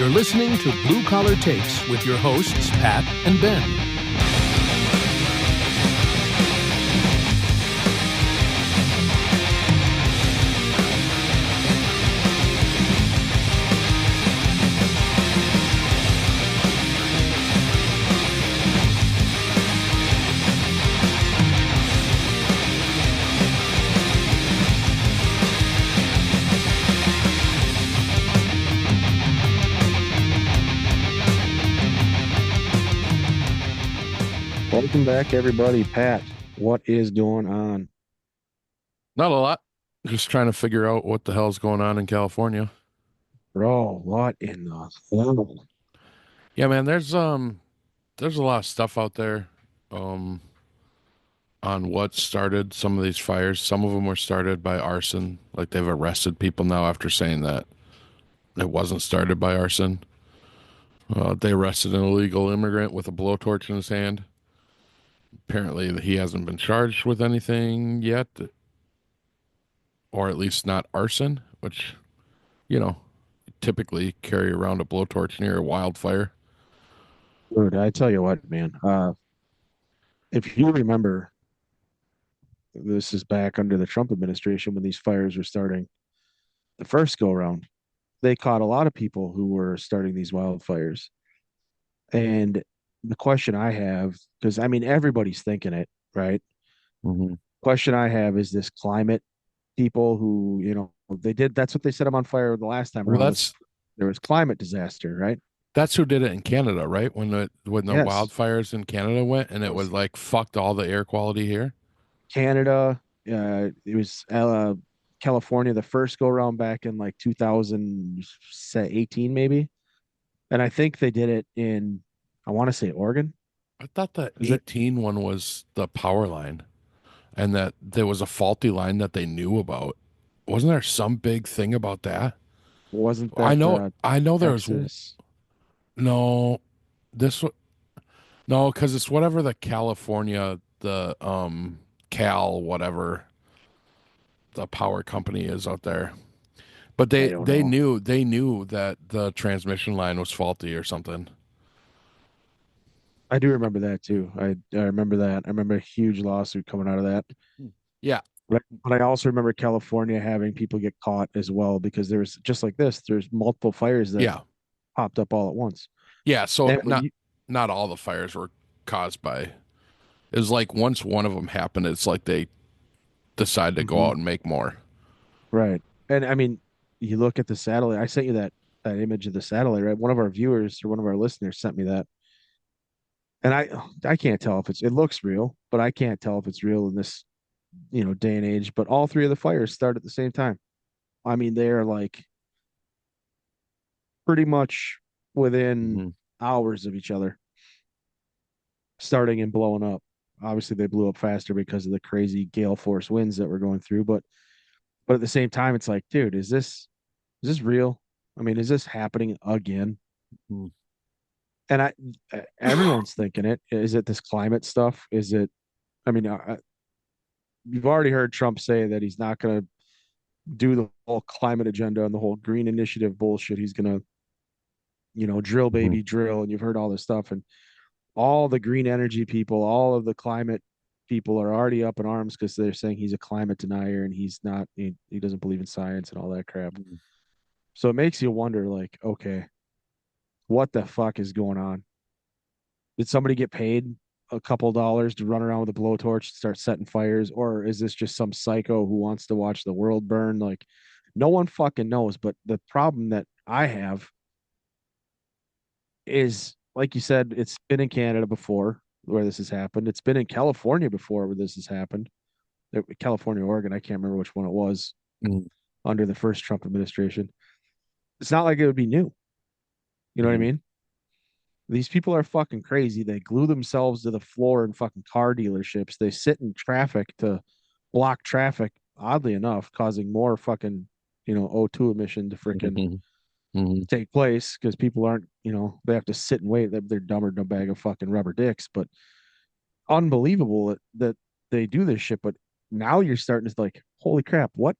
You're listening to Blue Collar Takes with your hosts, Pat and Ben. Welcome back, everybody. Pat, what is going on? Not a lot. Just trying to figure out what the hell's going on in California. Bro, what in the hell? Yeah, man, there's a lot of stuff out there um on what started some of these fires. Some of them were started by arson. Like they've arrested people now after saying that it wasn't started by arson. They arrested an illegal immigrant with a blowtorch in his hand. Apparently, he hasn't been charged with anything yet, or at least not arson, which, you know, typically carry around a blowtorch near a wildfire. Dude, I tell you what, man. If you remember, this is back under the Trump administration when these fires were starting. The first go around, they caught a lot of people who were starting these wildfires. And the question I have, because I mean, everybody's thinking it, right? Mhm. Question I have is this climate people who, they did, that's what they set them on fire the last time Well, around was there was climate disaster, right? that's who did it in Canada, right? When the Yes. wildfires in Canada went and It it was was like fucked all the air quality here. Canada. It was California the first go around back in like 2018 maybe, and I think they did it in I want to say Oregon. I thought the Is it 18 one was the power line and that there was a faulty line that they knew about. Wasn't there some big thing about that? wasn't I that know I know there was Texas? no this no cuz it's whatever the California the Cal whatever the power company is out there. But I they don't they know. knew they knew that the transmission line was faulty or something. I do remember that too. I remember that. I remember a huge lawsuit coming out of that. Yeah. But I also remember California having people get caught as well because there was just like this. There's multiple fires that Yeah. popped up all at once. Yeah, so And when you not all the fires were caused by it was like once one of them happened, it's like they decided to go Mhm. out and make more. Right. And I mean, you look at the satellite. I sent you that image of the satellite, right? One of our viewers or one of our listeners sent me that. And I can't tell if it looks real, but I can't tell if it's real in this, day and age. But all three of the fires start at the same time. I mean, they are like pretty much within Mhm. hours of each other, starting and blowing up. Obviously, they blew up faster because of the crazy gale force winds that we're going through, but at the same time, it's like, dude, is this real? I mean, is this happening again? Mhm. And everyone's thinking it. Is it this climate stuff? Is it? I mean, you've already heard Trump say that he's not going to do the whole climate agenda and the whole green initiative bullshit. He's going to, drill Mhm. baby drill, and you've heard all this stuff, and all the green energy people, all of the climate people are already up in arms because they're saying he's a climate denier and he's not. He doesn't believe in science and all that crap. So it makes you wonder, like, okay, what the fuck is going on? Did somebody get paid a couple dollars to run around with a blowtorch and start setting fires, or is this just some psycho who wants to watch the world burn? Like, no one fucking knows. But the problem that I have is, like you said, it's been in Canada before where this has happened. It's been in California before where this has happened. California, Oregon, I can't remember which one it was Mhm. under the first Trump administration. It's not like it would be new. You know what I Mhm. mean? These people are fucking crazy. They glue themselves to the floor in fucking car dealerships. They sit in traffic to block traffic, oddly enough, causing more fucking, O2 emission to freaking Mhm. Mhm. take place because people aren't, they have to sit and wait. They're dumber than a bag of fucking rubber dicks. But unbelievable that they do this shit. But now you're starting to like, holy crap, what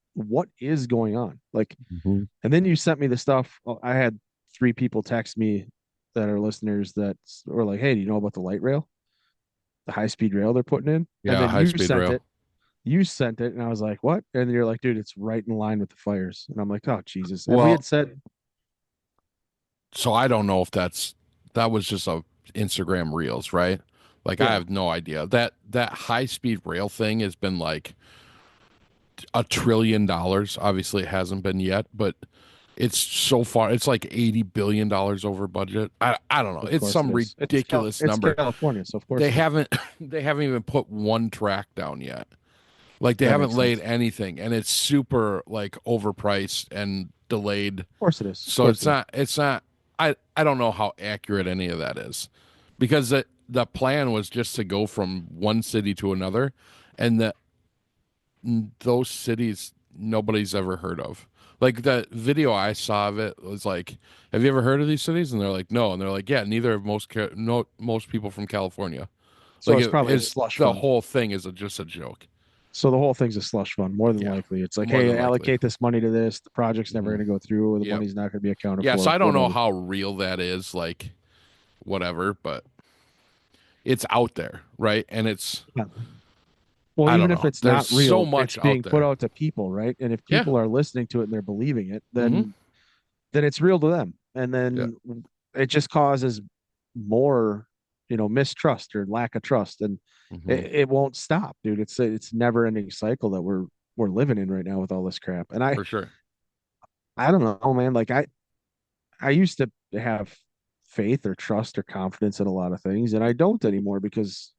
is going on? Like, Mhm. and then you sent me the stuff. I had 3 people text me that are listeners that were like, "Hey, do you know about the light rail, the high speed rail they're putting in?" And Yeah, then high speed rail. you sent it, and I was like, "What?" And you're like, "Dude, it's right in line with the fires." And I'm like, "Oh Jesus!" And we had Well, said, so I don't know if that was just a Instagram Reels, right? Like I "Yeah, have no idea. That high speed rail thing has been like $1 trillion. Obviously, it hasn't been yet, but it's so far. It's like $80 billion over budget. I don't know. of It's course it some is. ridiculous It's number. California, so of course They it is." haven't they haven't even put one track down yet. Like they That haven't makes laid sense. anything, and it's super like overpriced and delayed. Of course it is. Of So course it's it is. not. It's not. I don't know how accurate any of that is, because the plan was just to go from one city to another, and those cities nobody's ever heard of. Like the video I saw of it was like, "Have you ever heard of these cities?" And they're like, "No." And they're like, "Yeah, neither have most people from California." So Like it's probably a it slush the fund. whole thing is just a joke. So the whole thing's a slush fund, more than Yeah, likely. It's like, more hey, than likely. allocate this money to this. The project's never Hmm. going to go through, or the Yep. money's not going to be accounted Yeah. So for, I don't know whatever. how real that is. Like whatever, but it's out there, right? And it's Yeah. Well, I don't even if know. it's There's not so real, it's much out being put there. out to people, right? And if Yeah. people are listening to it and they're believing it, Hmm. then it's real to them. And Yeah. then it just causes more, mistrust or lack of trust, and Hmm. it won't stop, dude. It's never ending cycle that we're living in right now with all this crap. And For sure. I don't know, man. Like I used to have faith or trust or confidence in a lot of things, and I don't anymore because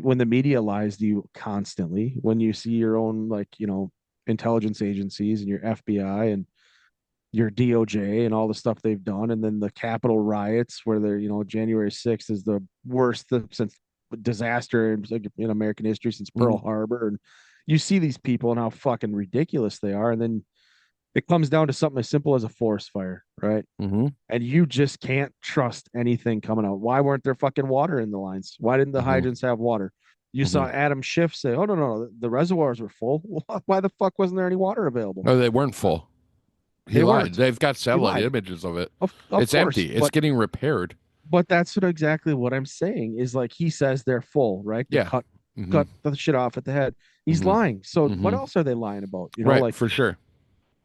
when the media lies to you constantly, when you see your own, like, intelligence agencies and your FBI and your DOJ and all the stuff they've done, and then the Capitol riots where they're, January 6th is the worst since disaster in American history since Pearl Hmm. Harbor, and you see these people and how fucking ridiculous they are, and then it comes down to something as simple as a forest fire, right? Hmm. And you just can't trust anything coming out. Why weren't there fucking water in the lines? Why didn't the Hmm. hydrants have water? You Hmm. saw Adam Schiff say, "Oh, no, no, the reservoirs were full." Why the fuck wasn't there any water available? No, they weren't full. He They lied. weren't. They've got He satellite lied. images of it. Of It's course, empty. It's getting repaired. but that's exactly what I'm saying is, like, he says they're full, right? To Yeah. cut Hmm. cut the shit off at the head. He's Hmm. lying. So what Hmm. else are they lying about? Right. Like, For sure.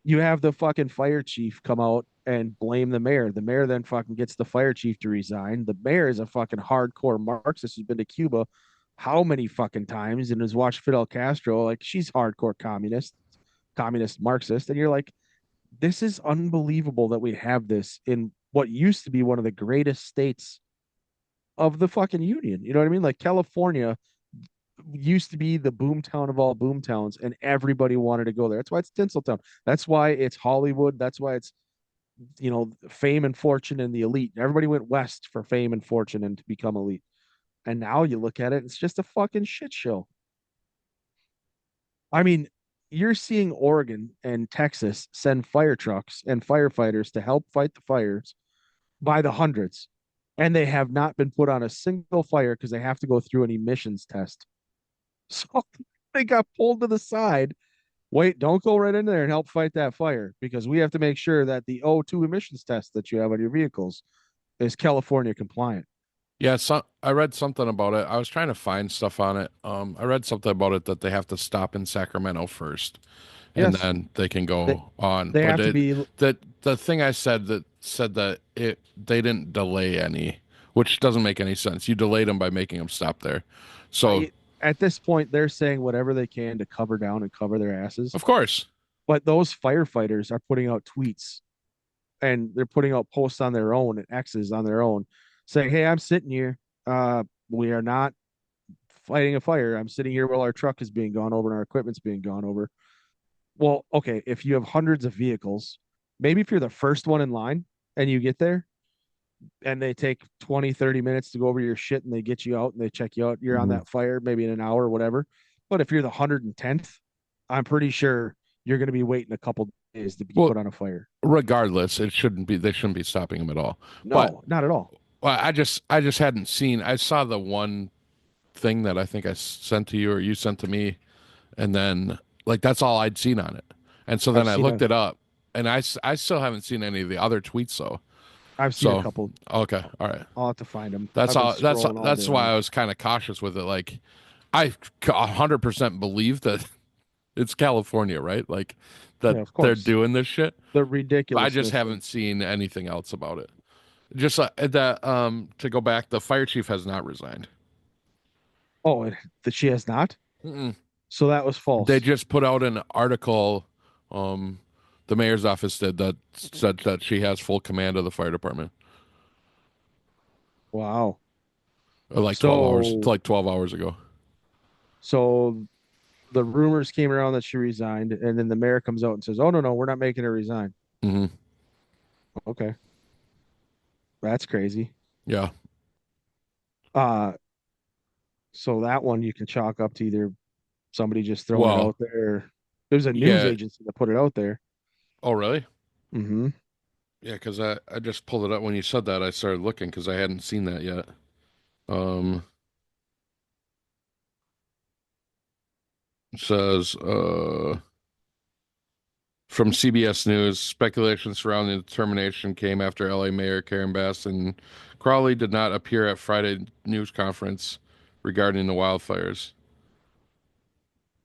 you have the fucking fire chief come out and blame the mayor. The mayor then fucking gets the fire chief to resign. The mayor is a fucking hardcore Marxist who's been to Cuba how many fucking times and has watched Fidel Castro. Like, she's hardcore communist Marxist. And you're like, this is unbelievable that we have this in what used to be one of the greatest states of the fucking union. You know what I mean? Like, California used to be the boom town of all boom towns, and everybody wanted to go there. That's why it's Tinseltown. That's why it's Hollywood. That's why it's, fame and fortune and the elite. Everybody went west for fame and fortune and to become elite. And now you look at it, it's just a fucking shit show. I mean, you're seeing Oregon and Texas send fire trucks and firefighters to help fight the fires by the hundreds. And they have not been put on a single fire because they have to go through an emissions test. So they got pulled to the side. Wait, don't go right in there and help fight that fire because we have to make sure that the O2 emissions test that you have on your vehicles is California compliant. Yeah, I read something about it. I was trying to find stuff on it. I read something about it that they have to stop in Sacramento first, and Yes, then they can they, go on. they But have to be. the thing I said that they didn't delay any, which doesn't make any sense. You delayed them by making them stop there. So At this point, they're saying whatever they can to cover down and cover their asses. of course, But those firefighters are putting out tweets and they're putting out posts on their own and X's on their own saying, "Hey, I'm sitting here. We are not fighting a fire. I'm sitting here while our truck is being gone over and our equipment's being gone over." Well, okay, if you have hundreds of vehicles, maybe if you're the first one in line and you get there and they take 20, 30 minutes to go over your shit and they get you out and they check you out, you're on mhm. that fire maybe in an hour or whatever. But if you're the 110th, I'm pretty sure you're going to be waiting a couple days to be Well, put on a fire. regardless, it shouldn't be. They shouldn't be stopping them at all. But No, not at all. well, I just hadn't seen. I saw the one thing that I think I sent to you or you sent to me, and then like that's all I'd seen on it. And so I've then I seen looked a it up, and I still haven't seen any of the other tweets though. I've seen a So, couple. okay, all right. I'll have to find them. That's I've been all. scrolling all day That's why long. I was kind of cautious with it. Like, I 100% believe that it's California, right? Like that Yeah, of they're course. doing this shit. The I just ridiculousness of haven't seen anything else about it. Just that to go back, the fire chief has not resigned. that she has not. Mm-mm. So that was They false. just put out an article, um, the mayor's office did, that said that she has full command of the fire department. Wow. Like 12 hours, So like 12 hours ago. so the rumors came around that she resigned, and then the mayor comes out and says, "Oh no, we're not making her resign." Hmm. Okay, that's crazy. Yeah. Uh, so that one you can chalk up to either somebody just throwing it Well, out there. It was a news yeah. agency that put it out there. Oh, really? Mm-hmm. Yeah, because I just pulled it up when you said that. I started looking because I hadn't seen that yet. Um, it says from CBS News, speculation surrounding the determination came after LA Mayor Karen Bass and Crowley did not appear at Friday news conference regarding the wildfires.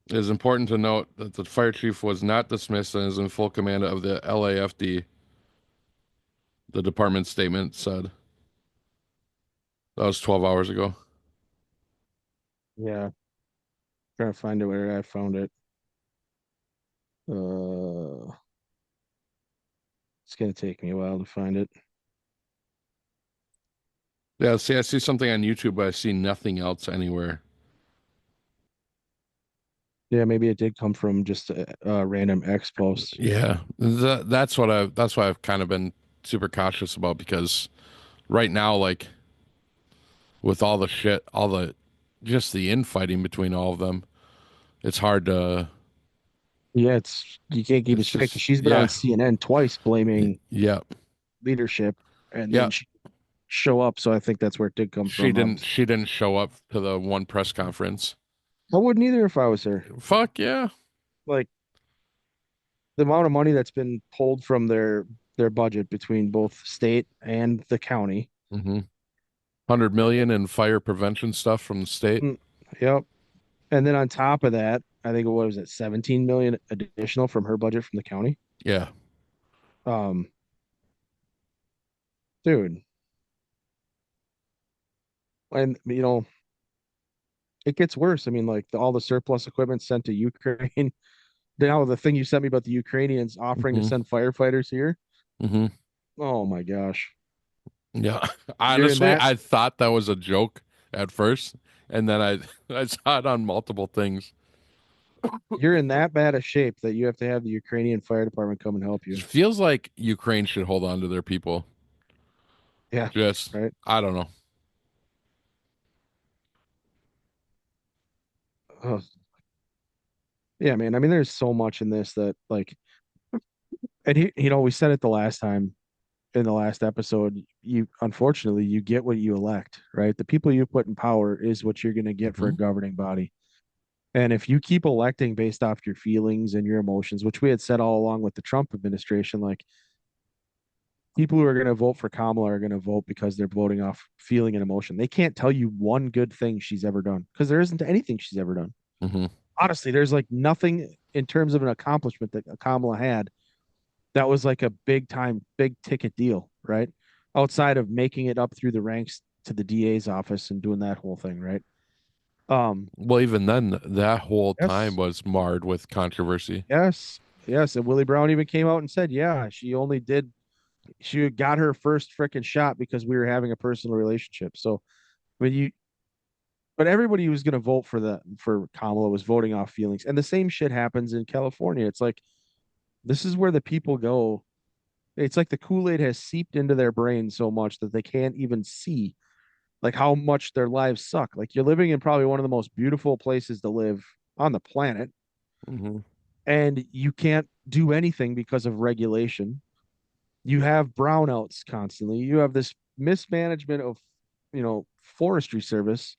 It is important to note that the fire chief was not dismissed and is in full command of the LAFD, the department statement said. That was 12 hours ago. Yeah, trying to find it where I found it. Uh, it's gonna take me a while to find it. Yeah, see, I see something on YouTube, but I see nothing else anywhere. Yeah, maybe it did come from just a random X post. Yeah, that's why I've kind of been super cautious about because right now, like with all the shit, all the just the infighting between all of them, it's hard to. Yeah, you can't keep it It's straight because just she's been on yeah, CNN twice blaming yeah, leadership, and yeah. then she show up. So I think that's where it did come from. Obviously, She didn't show up to the one press conference. I wouldn't either if I was her. Fuck yeah. Like the amount of money that's been pulled from their budget between both state and the county. 100 million in fire prevention stuff from the state. Mm, yep. And then on top of that, I think what was it, 17 million additional from her budget from the county. Yeah. Um, dude, and it gets worse. I mean, like all the surplus equipment sent to Ukraine. Now the thing you sent me about the Ukrainians offering to Hmm. send firefighters here. Hmm. Oh my gosh. Yeah. You're in Honestly, that I thought that was a joke at first, and then I saw it on multiple things. you're in that bad a shape that you have to have the Ukrainian fire department come and help It you. feels like Ukraine should hold on to their people. Yeah, Just, right. I don't know. Oh, yeah, man. I mean, there's so much in this that like, and we said it the last time in the last episode. You unfortunately you get what you elect, right? The people you put in power is what you're going to get for a Hmm. governing body. And if you keep electing based off your feelings and your emotions, which we had said all along with the Trump administration, like people who are going to vote for Kamala are going to vote because they're voting off feeling and emotion. They can't tell you one good thing she's ever done because there isn't anything she's ever done. Hmm. Honestly, there's like nothing in terms of an accomplishment that Kamala had that was like a big time, big ticket deal, right? Outside of making it up through the ranks to the DA's office and doing that whole thing, right? Um, Well, even then, that whole time yes, was marred with controversy. yes. And Willie Brown even came out and said, yeah, she got her first freaking shot because we were having a personal relationship. So when but everybody who was going to vote for Kamala was voting off feelings, and the same shit happens in California. It's like this is where the people go. It's like the Kool-Aid has seeped into their brain so much that they can't even see like how much their lives suck. Like you're living in probably one of the most beautiful places to live on the planet, Hmm. and you can't do anything because of regulation. You have brownouts constantly. You have this mismanagement of, forestry service,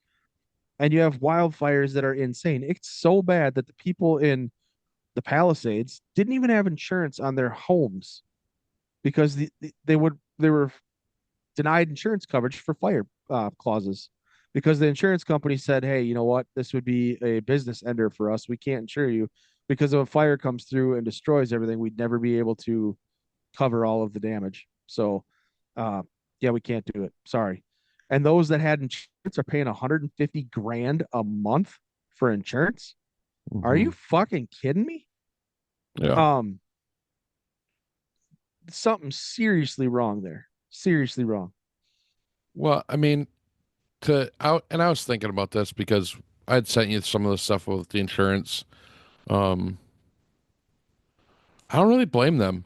and you have wildfires that are insane. It's so bad that the people in the Palisades didn't even have insurance on their homes because they were denied insurance coverage for fire clauses because the insurance company said, hey, you know what? This would be a business ender for us. We can't insure you because if a fire comes through and destroys everything, we'd never be able to cover all of the damage. So, yeah, we can't do it. Sorry. And those that had insurance are paying 150 grand a month for insurance. Are you fucking kidding me? Yeah. Um, something seriously wrong there. Seriously wrong. Well, I mean, I was thinking about this because I'd sent you some of the stuff with the insurance. Um, I don't really blame them.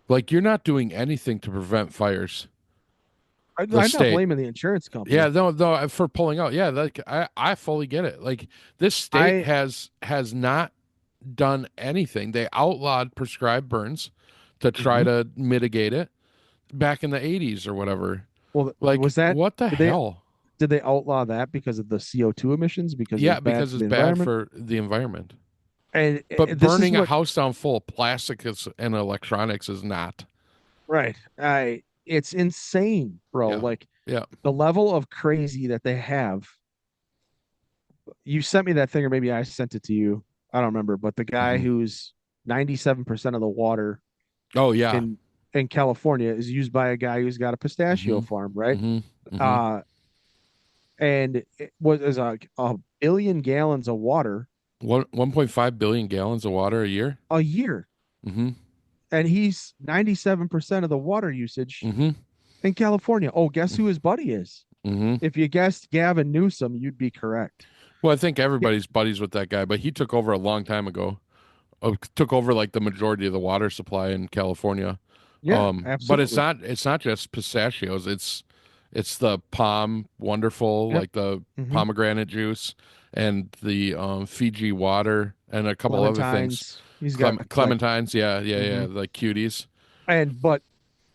Like, you're not doing anything to prevent fires. The I'm not state. blaming the insurance Yeah, company. no, for pulling out. Yeah, like I fully get it. Like this state I has not done anything. They outlawed prescribed burns to try Mhm. to mitigate it back in the 80s or whatever. Well, Like, was that what the did they hell? did they outlaw that because of the CO2 emissions because it was Yeah, bad because for it's the bad environment? for the environment. And But this is burning a what house down full of plastic and electronics is not. right. I It's insane, bro. Yeah. Like Yeah. the level of crazy that they have. You sent me that thing, or maybe I sent it to you. I don't remember, but the guy Hmm. who's 97% of the water Oh yeah. in California is used by a guy who's got a pistachio Hmm. farm, right? Hmm. Hmm. Uh, and it was is a billion gallons of water 1.5 billion gallons of water a year. a year, Hmm. and he's 97% of the water usage Hmm. in California. Oh, guess who his buddy is? Hmm. If you guessed Gavin Newsom, you'd be correct. Well, I think Yeah, everybody's buddies with that guy, but he took over a long time ago. Took over like the majority of the water supply in California. yeah, But it's absolutely. not just pistachios. It's the palm wonderful, Yep. like the Mm-hmm. pomegranate juice and the Fiji water and a couple other things. Clementines. He's got like, Clementines, yeah, yeah, mm-hmm. yeah, like cuties. But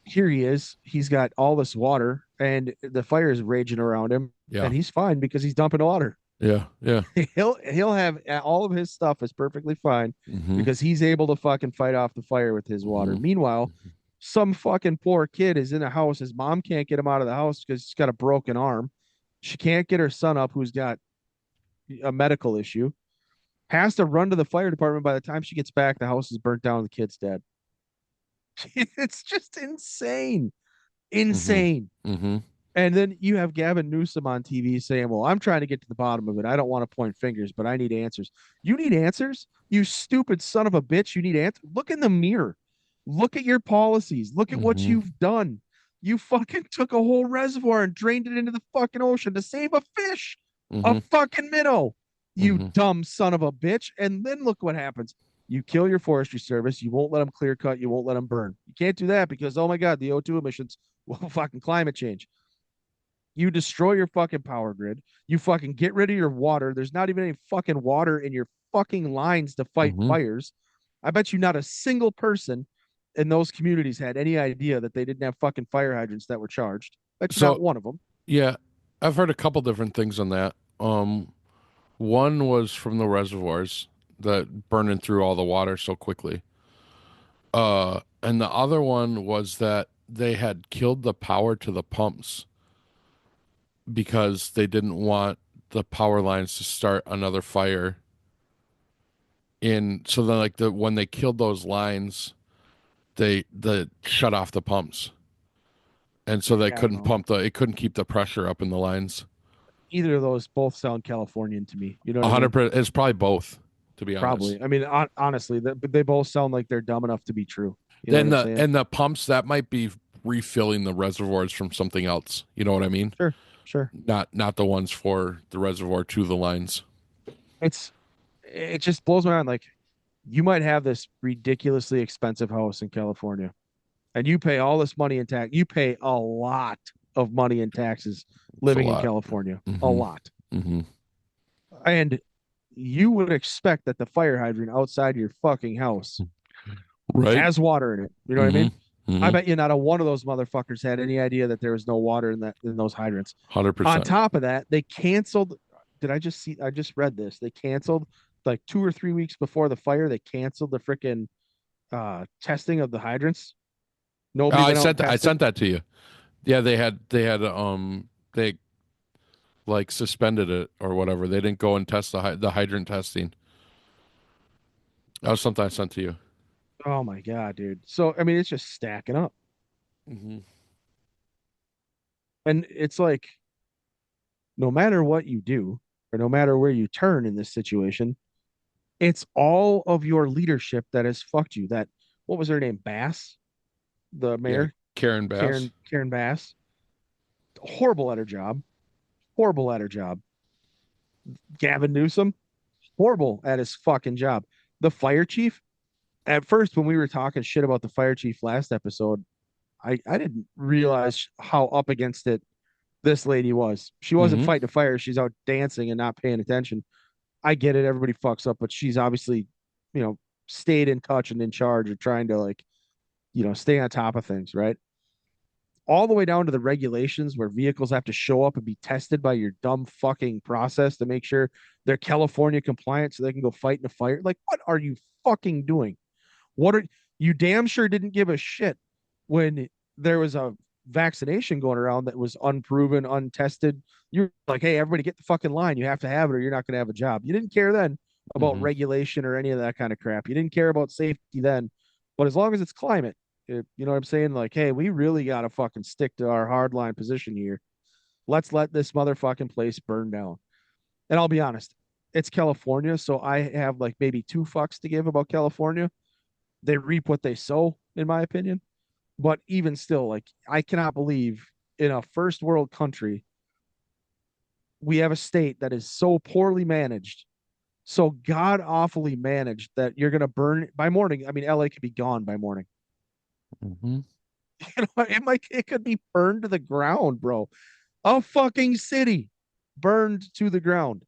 here he is. He's got all this water, and the fire is raging around him, Yeah, and he's fine because he's dumping water. yeah, yeah. He'll have all of his stuff is perfectly fine Mm-hmm. because he's able to fucking fight off the fire with his water. Mm-hmm. Meanwhile, some fucking poor kid is in a house. His mom can't get him out of the house because he's got a broken arm. She can't get her son up, who's got a medical issue. Has to run to the fire department. By the time she gets back, the house is burnt down. The kid's dead. It's just insane, Mm-hmm. insane. Mm-hmm. And then you have Gavin Newsom on TV saying, well, I'm trying to get to the bottom of it. I don't want to point fingers, but I need answers. You need answers? You stupid son of a bitch. You need answers. Look in the mirror. Look at your policies. Look at what Mm-hmm. you've done. You fucking took a whole reservoir and drained it into the fucking ocean to save a fish, a Mm-hmm. fucking minnow. You Mm-hmm. dumb son of a bitch. And then look what happens. You kill your forestry service. You won't let them clear cut. You won't let them burn. You can't do that because, oh my God, the O2 emissions, well, fucking climate change. You destroy your fucking power grid. You fucking get rid of your water. There's not even any fucking water in your fucking lines to fight Mm-hmm. fires. I bet you not a single person in those communities had any idea that they didn't have fucking fire hydrants that were charged. Bet you not So one of them. yeah, I've heard a couple different things on that. One was from the reservoirs that burning through all the water so quickly. And the other one was that they had killed the power to the pumps because they didn't want the power lines to start another fire. In so then like the when they killed those lines, they shut off the pumps. And so they Yeah, I don't couldn't know. it couldn't keep the pressure up in the lines. Either of those both sound Californian to me. You know what A I hundred mean? percent. It's probably both, to be honest. Probably. I mean, honestly, but they both sound like they're dumb enough to be true. You know what Then I'm saying? the pumps that might be refilling the reservoirs from something else. You know what I mean? Sure, sure. Not the ones for the reservoir to the lines. It's it just blows my mind. Like you might have this ridiculously expensive house in California and you pay all this money in tax. You pay a lot of money in taxes It's a living in lot. California, a Hmm. lot. Hmm. And you would expect that the fire hydrant outside your fucking house Right. has water in it. You know what I Hmm. mean? I Hmm. bet you not a one of those motherfuckers had any idea that there was no water in those hydrants. Hundred On percent. top of that, they canceled. Did I just see? I just read this. They canceled like 2 or 3 weeks before the fire. They canceled the freaking testing of the hydrants. Nobody went out and I tested. sent that to you. Yeah, they like suspended it or whatever. They didn't go and test the hydrant testing. That was something I sent to you. Oh my God, dude. So I mean, it's just stacking up, Hmm. and it's like no matter what you do, or no matter where you turn in this situation, it's all of your leadership that has fucked you. That what was her name? Bass, the Yeah, mayor, Karen Bass. Karen Bass. Horrible at her job. Horrible at her job. Gavin Newsom, horrible at his fucking job. The fire chief. At first, when we were talking shit about the fire chief last episode, I didn't realize how up against it this lady was. She wasn't Hmm. fighting a fire. She's out dancing and not paying attention. I get it. Everybody fucks up, but she's obviously, you know, stayed in touch and in charge of trying to like, stay on top of things, right? All the way down to the regulations where vehicles have to show up and be tested by your dumb fucking process to make sure they're California compliant so they can go fight in a fire. Like, what are you fucking doing? What are you damn sure didn't give a shit when there was a vaccination going around that was unproven, untested. You're like, hey, everybody get the fucking line. You have to have it or you're not going to have a job. You didn't care then about Hmm. regulation or any of that kind of crap. You didn't care about safety then. But as long as it's climate, you know what I'm saying? Like, hey, we really got to fucking stick to our hardline position here. Let's let this motherfucking place burn down. And I'll be honest, it's California. So I have like maybe two fucks to give about California. They reap what they sow, in my opinion. But even still, like I cannot believe in a first world country we have a state that is so poorly managed, so god awfully managed that you're gonna burn by morning. I mean, LA could be gone by morning. Hmm. It could be burned to the ground, bro. A fucking city burned to the ground,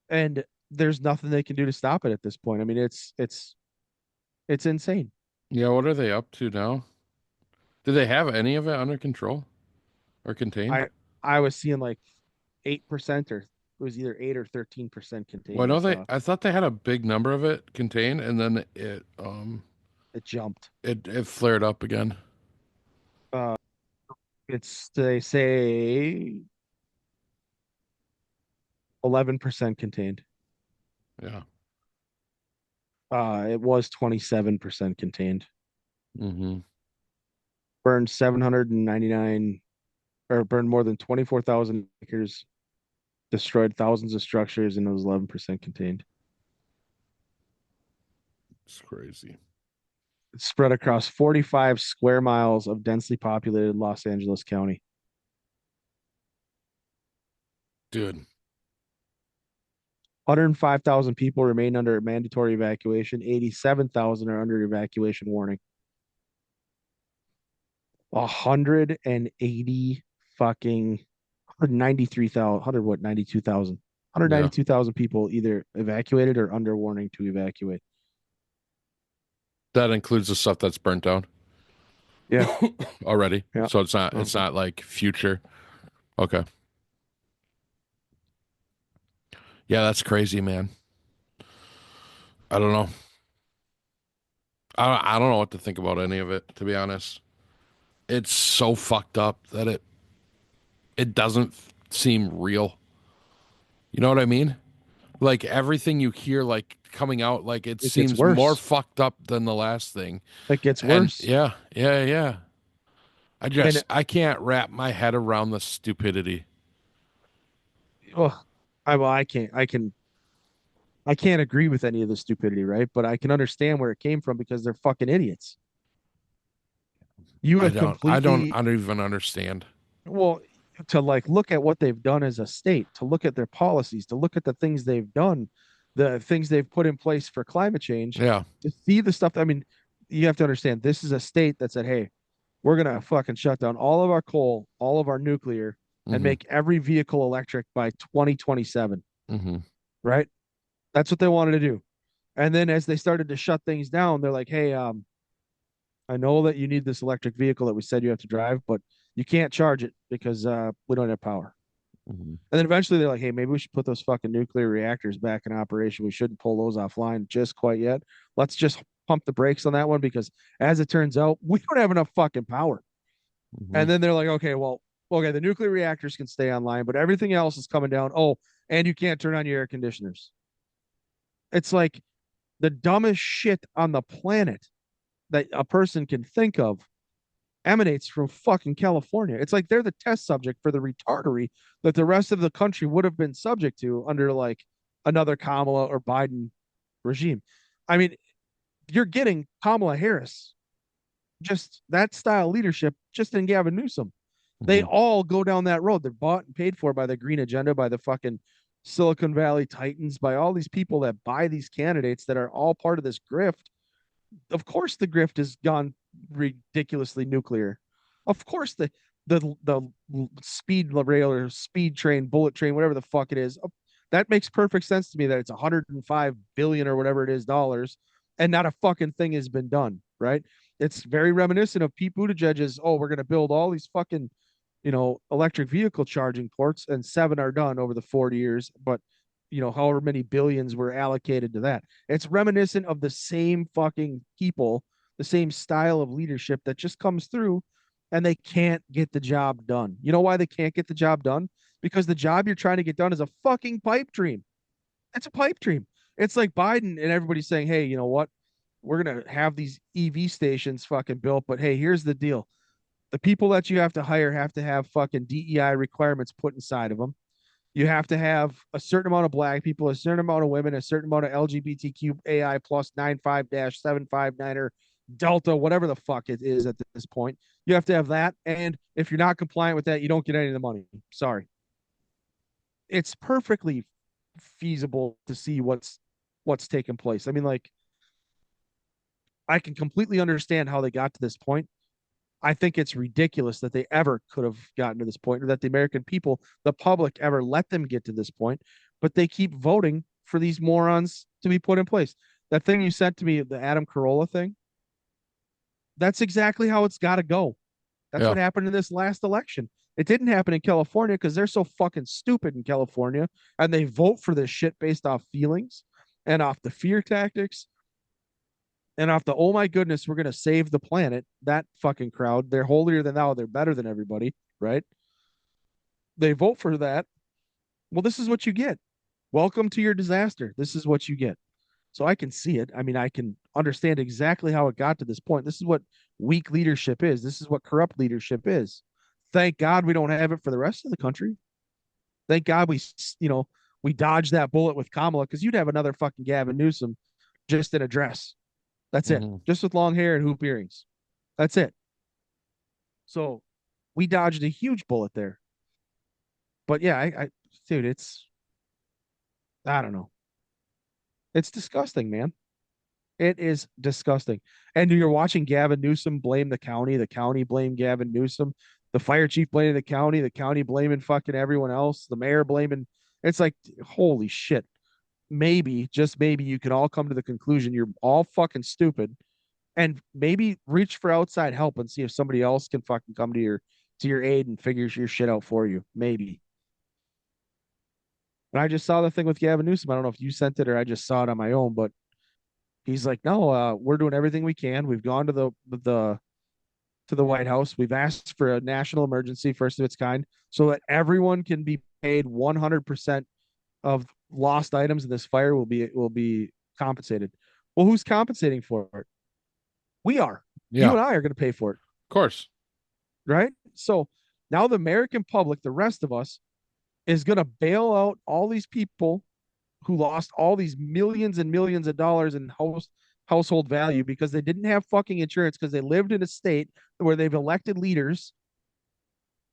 and there's nothing they can do to stop it at this point. I mean, it's insane. Yeah, what are they up to now? Do they have any of it under control or contained? I I was seeing like 8% or it was either 8 or 13% Well, I contained. I know they. saw I thought they had a big number of it contained, and then it jumped. it flared up again. Uh, it's they say 11% contained. Yeah. It was 27% contained. Hmm. Burned 799 or burned more than 24,000 acres, destroyed thousands of structures, and it was 11% contained. It's crazy, It's spread across 45 square miles of densely populated Los Angeles County. dude. 105,000 people remain under mandatory evacuation. 87,000 are under evacuation warning. 180 fucking 193,000, 100 what, 92,000. Yeah, 192,000 people either evacuated or under warning to evacuate. that includes the stuff that's burnt down Yeah. already. Yeah. So it's not. It's Uh-huh. not like future. Okay. Yeah, that's crazy, man. I don't know. I don't know what to think about any of it, to be honest. It's so fucked up that it doesn't seem real. You know what I mean? Like everything you hear like coming out like it It gets seems more worse. fucked up than the last thing. It gets And worse. yeah, yeah, yeah. And I can't wrap my head around the stupidity. oh, I can't agree with any of the stupidity, right? But I can understand where it came from because they're fucking idiots. You have I completely don't even understand. well to like look at what they've done as a state, to look at their policies, to look at the things they've done, the things they've put in place for climate change, Yeah. to see the stuff. I mean, you have to understand this is a state that said, hey, we're gonna fucking shut down all of our coal, all of our nuclear, and Hmm. make every vehicle electric by 2027. Hmm. Right? That's what they wanted to do. And then as they started to shut things down, they're like, hey, I know that you need this electric vehicle that we said you have to drive, but you can't charge it because we don't have power. Hmm. And then eventually they're like, hey, maybe we should put those fucking nuclear reactors back in operation. We shouldn't pull those offline just quite yet. Let's just pump the brakes on that one because as it turns out, we don't have enough fucking power. And then they're like, okay, well, okay, the nuclear reactors can stay online, but everything else is coming down. Oh, and you can't turn on your air conditioners. It's like the dumbest shit on the planet that a person can think of emanates from fucking California. It's like they're the test subject for the retardery that the rest of the country would have been subject to under like another Kamala or Biden regime. I mean, you're getting Kamala Harris, just that style leadership, just in Gavin Newsom. They all go down that road. They're bought and paid for by the green agenda, by the fucking Silicon Valley titans, by all these people that buy these candidates that are all part of this grift. Of course the grift has gone ridiculously nuclear. Of course the speed rail or speed train, bullet train, whatever the fuck it is, that makes perfect sense to me that it's 105 billion or whatever it is dollars, and not a fucking thing has been done. Right? It's very reminiscent of Pete Buttigieg's. Oh, we're gonna build all these fucking electric vehicle charging ports, and 7 are done over the 40 years, but however many billions were allocated to that. It's reminiscent of the same fucking people, the same style of leadership that just comes through, and they can't get the job done. You know why they can't get the job done? Because the job you're trying to get done is a fucking pipe dream. It's a pipe dream. It's like Biden and everybody saying, hey, you know what? We're going to have these EV stations fucking built, but hey, here's the deal. The people that you have to hire have to have fucking DEI requirements put inside of them. You have to have a certain amount of black people, a certain amount of women, a certain amount of LGBTQ AI plus 95-759er Delta, whatever the fuck it is at this point. You have to have that. And if you're not compliant with that, you don't get any of the money. Sorry. It's perfectly feasible to see what's taking place. I mean, like, I can completely understand how they got to this point. I think it's ridiculous that they ever could have gotten to this point, or that the American people, the public, ever let them get to this point. But they keep voting for these morons to be put in place. That thing you sent to me, the Adam Carolla thing, that's exactly how it's got to go. That's what happened in this last election. It didn't happen in California because they're so fucking stupid in California, and they vote for this shit based off feelings and off the fear tactics and off the, oh my goodness, we're going to save the planet. That fucking crowd, they're holier than thou. They're better than everybody, right? They vote for that. Well, this is what you get. Welcome to your disaster. This is what you get. So I can see it. I mean, I can understand exactly how it got to this point. This is what weak leadership is. This is what corrupt leadership is. Thank God we don't have it for the rest of the country. Thank God we dodged that bullet with Kamala, because you'd have another fucking Gavin Newsom just in a dress. That's it. Just with long hair and hoop earrings. That's it. So we dodged a huge bullet there. But yeah, dude, I don't know. It's disgusting, man. It is disgusting. And you're watching Gavin Newsom blame the county blame Gavin Newsom, the fire chief blaming the county blaming fucking everyone else, the mayor blaming. It's like, holy shit. Maybe, just maybe, you can all come to the conclusion you're all fucking stupid, and maybe reach for outside help and see if somebody else can fucking come to your aid and figure your shit out for you. Maybe. And I just saw the thing with Gavin Newsom. I don't know if you sent it or I just saw it on my own, but he's like, no, we're doing everything we can. We've gone to the White House. We've asked for a national emergency, first of its kind, so that everyone can be paid 100% of lost items in this fire will be compensated. Well, who's compensating for it? We are. Yeah. You and I are going to pay for it. Of course. Right? So now the American public, the rest of us, is going to bail out all these people who lost all these millions and millions of dollars in household value because they didn't have fucking insurance, because they lived in a state where they've elected leaders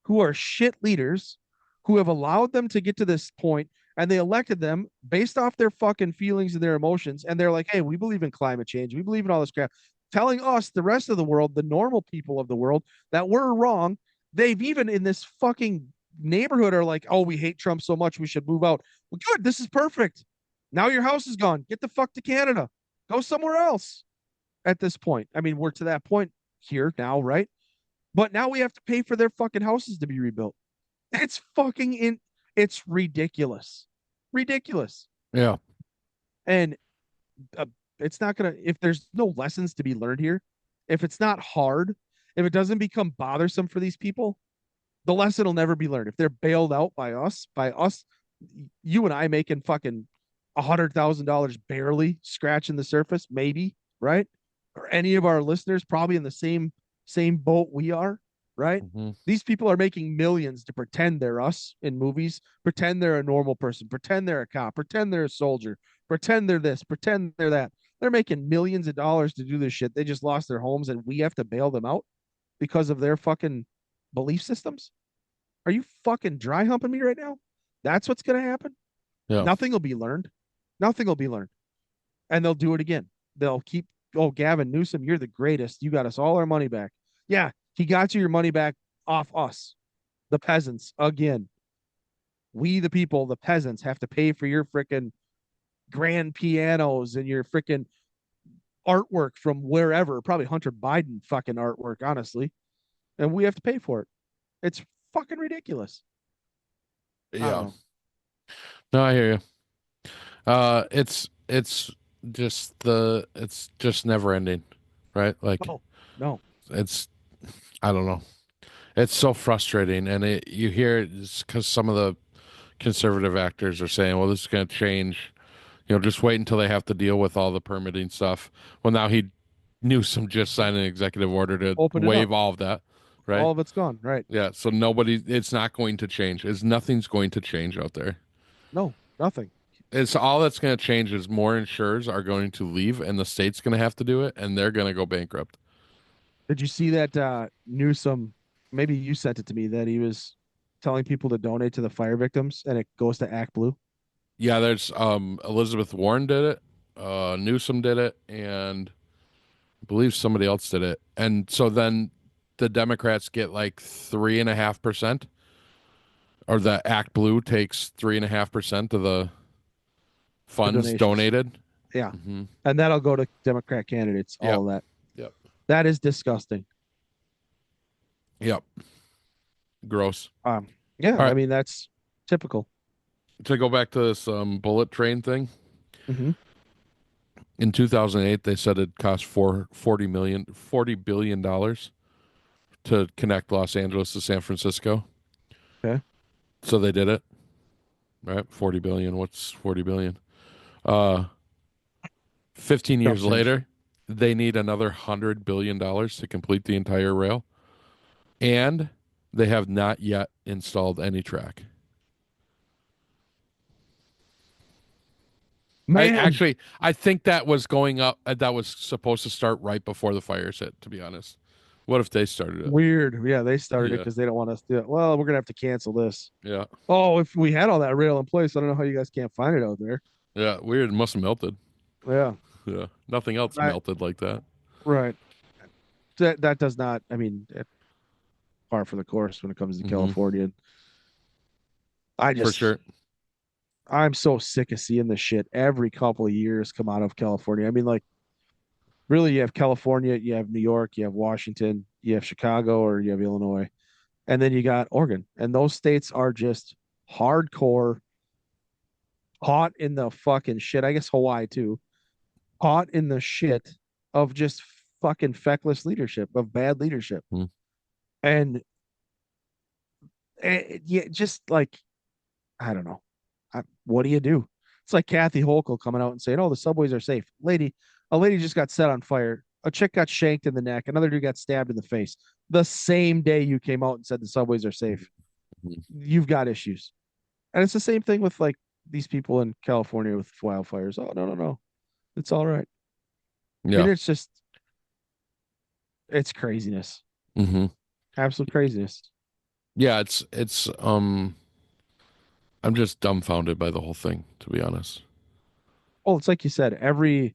who are shit leaders, who have allowed them to get to this point, and they elected them based off their fucking feelings and their emotions. And they're like, hey, we believe in climate change. We believe in all this crap. Telling us, the rest of the world, the normal people of the world, that we're wrong. They've even in this fucking neighborhood are like, oh, we hate Trump so much we should move out. Well, good. This is perfect. Now your house is gone. Get the fuck to Canada. Go somewhere else at this point. I mean, we're to that point here now, right? But now we have to pay for their fucking houses to be rebuilt. It's ridiculous. Ridiculous. Yeah. And it's not going to, if there's no lessons to be learned here, if it's not hard, if it doesn't become bothersome for these people, the lesson will never be learned. If they're bailed out by us, you and I making fucking $100,000 barely scratching the surface, maybe, right? Or any of our listeners probably in the same boat we are, right? Mm-hmm. These people are making millions to pretend they're us in movies, pretend they're a normal person, pretend they're a cop, pretend they're a soldier, pretend they're this, pretend they're that. They're making millions of dollars to do this shit. They just lost their homes and we have to bail them out because of their fucking belief systems. Are you fucking dry humping me right now? That's what's going to happen. Yeah. Nothing will be learned. Nothing will be learned. And they'll do it again. They'll keep, oh, Gavin Newsom, you're the greatest. You got us all our money back. Yeah, he got you your money back off us, the peasants, again. We, the people, the peasants, have to pay for your freaking grand pianos and your freaking artwork from wherever, probably Hunter Biden fucking artwork, honestly. And we have to pay for it. It's fucking ridiculous. I don't Yeah. know. No, I hear you. It's it's just never ending, right? Like No, no. it's I don't know. It's so frustrating, and you hear it because some of the conservative actors are saying, "Well, this is going to change." Just wait until they have to deal with all the permitting stuff. Well, now Newsom just signed an executive order to Open it up. waive all of that, right? All of it's gone. Right. Yeah, so it's not going to change. Nothing's going to change out there. No, nothing. It's all that's going to change is more insurers are going to leave, and the state's going to have to do it, and they're going to go bankrupt. Did you see that Newsom? Maybe you sent it to me that he was telling people to donate to the fire victims, and it goes to Act Blue. Yeah, there's Elizabeth Warren did it, Newsom did it, and I believe somebody else did it. And so then the Democrats get like 3.5%, or the Act Blue takes 3.5% of the The funds donations. donated. Yeah, Mm-hmm. and that'll go to Democrat candidates. Yep. All of that. Yep. That is disgusting. Yep. Gross. Yeah, All I right. mean that's typical. To go back to this bullet train thing, Mm-hmm. in 2008, they said it cost $40 billion to connect Los Angeles to San Francisco. Okay. So they did it, right? 40 billion. What's 40 billion? Uh, 15 Chump years change. later, they need another $100 billion to complete the entire rail. And they have not yet installed any track. Man, I think that was going up. That was supposed to start right before the fires hit. To be honest, what if they started it? weird. Yeah, they started it Yeah, because they don't want us to do it. Well, we're gonna have to cancel this. yeah, Oh, if we had all that rail in place, I don't know how you guys can't find it out there. yeah. Weird. It must have melted. Yeah. Yeah, nothing else I, melted like that. right. That does not. I mean, par for the course when it comes to Hmm. California. I For just sure. I'm so sick of seeing this shit every couple of years come out of California. I mean, like, really, you have California, you have New York, you have Washington, you have Chicago, or you have Illinois, and then you got Oregon. And those states are just hardcore, caught in the fucking shit. I guess Hawaii too, caught in the shit of just fucking feckless leadership, of bad leadership. Mm. And yeah, just like, I don't know. What do you do? It's like Kathy Hochul coming out and saying, "Oh, the subways are safe." A lady just got set on fire. A chick got shanked in the neck. Another dude got stabbed in the face. The same day you came out and said the subways are safe, Mhm. you've got issues. And it's the same thing with like these people in California with wildfires. Oh, no, no, no. It's all right. I mean, Yeah. it's craziness. Hmm. Absolute craziness. Yeah. It's. I'm just dumbfounded by the whole thing, to be honest. Well, it's like you said, every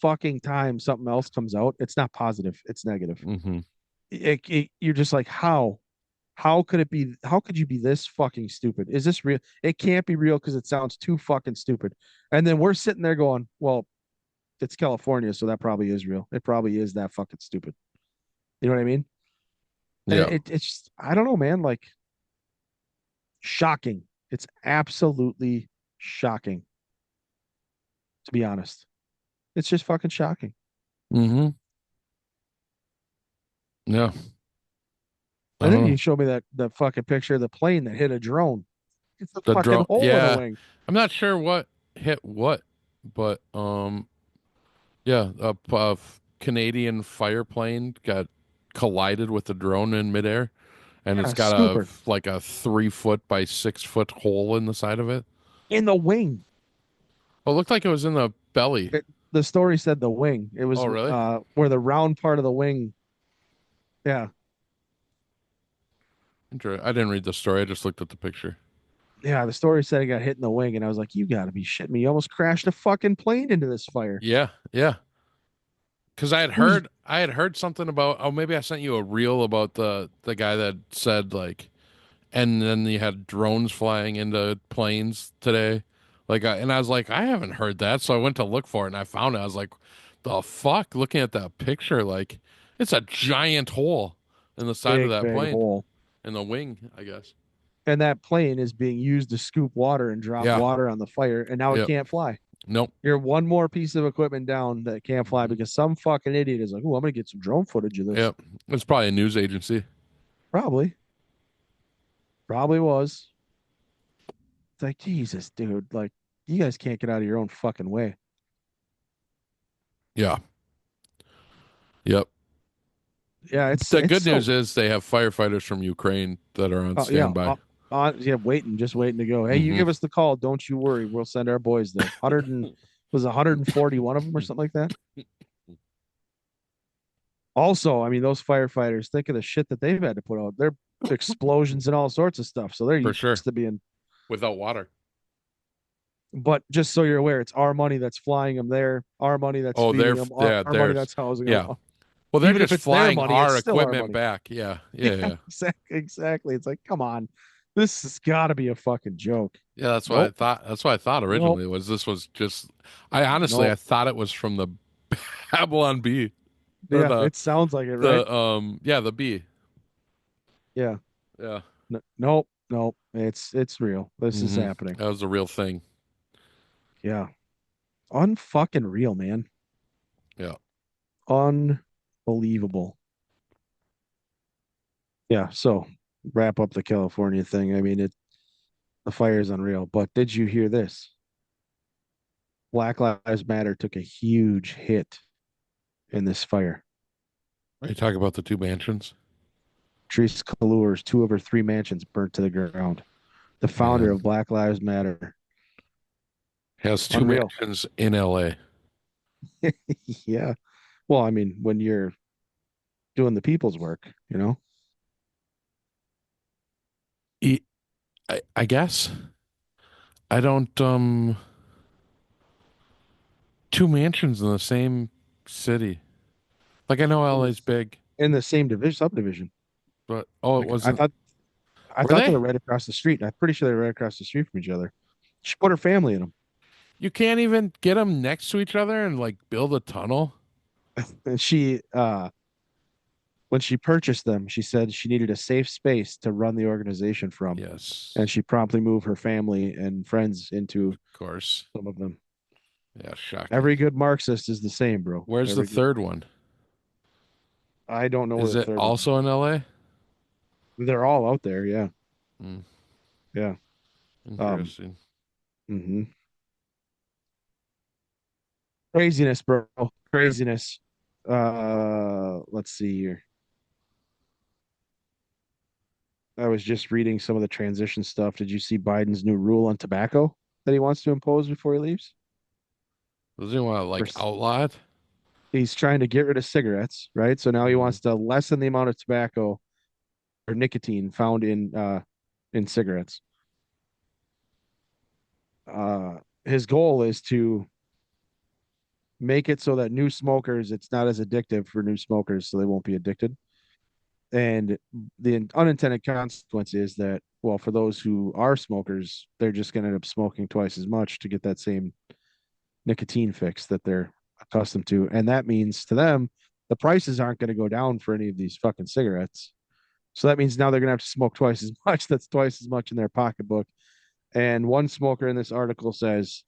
fucking time something else comes out, it's not positive, it's negative. Hmm. You're just like, how could it be? How could you be this fucking stupid? Is this real? It can't be real because it sounds too fucking stupid. And then we're sitting there going, well, it's California, so that probably is real. It probably is that fucking stupid. You know what I mean? And Yeah. it's just, I don't know, man. Like, shocking. It's absolutely shocking, to be honest. It's just fucking shocking. Hmm. Yeah. I And then don't know. you showed me that fucking picture of the plane that hit a drone. It's a The fucking drone. hole in the Yeah. wing. I'm not sure what hit what, but yeah, a Canadian fire plane got collided with the drone in midair, and Yeah, it's got a scooper like a 3 foot by 6 foot hole in the side of it. in the wing. Oh, it looked like it was in the belly. The story said the wing. It was Oh, really? where the round part of the wing. Yeah, I didn't read the story. I just looked at the picture. yeah. The story said it got hit in the wing, and I was like, "You got to be shitting me! You almost crashed a fucking plane into this fire." Yeah, yeah. Because Who's I had heard something about. Oh, maybe I sent you a reel about the guy that said like, and then you had drones flying into planes today. Like, and I was like, I haven't heard that, so I went to look for it, and I found it. I was like, the fuck? Looking at that picture, like, it's a giant hole in the side of big that big plane, hole? in the wing, I guess. And that plane is being used to scoop water and drop Yeah. water on the fire, and now it Yep. can't fly. Nope. You're one more piece of equipment down that can't fly Hmm. because some fucking idiot is like, "Oh, I'm gonna get some drone footage of this." Yep. It's probably a news agency. Probably, probably was. It's like, Jesus, dude, like you guys can't get out of your own fucking way. Yeah. Yep. Yeah, The it's good news so is they have firefighters from Ukraine that are on yeah, standby. yeah, waiting, just waiting to go. Hey, you Hmm. give us the call, don't you worry, we'll send our boys there. 100 and was 141 of them or something like that. Also, I mean, those firefighters, think of the shit that they've had to put out. They're explosions and all sorts of stuff, so they're For used sure. to being. Without water. But just so you're aware, it's our money that's flying them there, our money that's Oh, feeding them, yeah, our money there's, that's housing them. yeah. Well, they're Even if just it's their flying money, it's our still our equipment money. back. Yeah, yeah, Yeah, yeah. exactly, exactly. It's like, come on, this has got to be a fucking joke. Yeah, that's what I Nope, thought. That's what I thought nope, originally was this was just I honestly I nope. thought it was from the Babylon Bee or Yeah, it sounds like it, right? the yeah, the bee. Yeah. Yeah. Nope, nope. It's real. This is Hmm. happening. That was a real thing. Yeah. Unfucking real, man. Yeah. Unbelievable. Yeah. So wrap up the California thing. I mean, the fire is unreal. But did you hear this? Black Lives Matter took a huge hit in this fire. Are you talking about the two mansions? Therese Kaluur's two of her three mansions burnt to the ground. The founder Man, of Black Lives Matter. has two Unreal. mansions in LA. Yeah. Well, I mean, when you're doing the people's work, you know? I guess I don't two mansions in the same city. Like I know in LA's this big, in the same division subdivision. but oh, it Like I wasn't. thought I Were thought they they? were right across the street. I'm pretty sure they were right across the street from each other. She put her family in them. You can't even get them next to each other and like build a tunnel. And she when she purchased them, she said she needed a safe space to run the organization from. And Yes, she promptly moved her family and friends into of course. some of them. Yeah, shocking. Every good Marxist is the same, bro. Where's the Every good third one? I don't know where Is the it third one also in LA? is. They're all out there, yeah. Mm, Yeah. Um interesting. mhm. Craziness, bro. Craziness. Let's see here. I was just reading some of the transition stuff. Did you see Biden's new rule on tobacco that he wants to impose before he leaves? Doesn't he want to For, like outlaw it? he's trying to get rid of cigarettes, right? So now he Mm, wants to lessen the amount of tobacco or nicotine found in cigarettes. His goal is to make it so that new smokers, it's not as addictive for new smokers, so they won't be addicted. And the unintended consequence is that, well, for those who are smokers, they're just going to end up smoking twice as much to get that same nicotine fix that they're accustomed to. And that means to them, the prices aren't going to go down for any of these fucking cigarettes. So that means now they're going to have to smoke twice as much. That's twice as much in their pocketbook. And one smoker in this article says,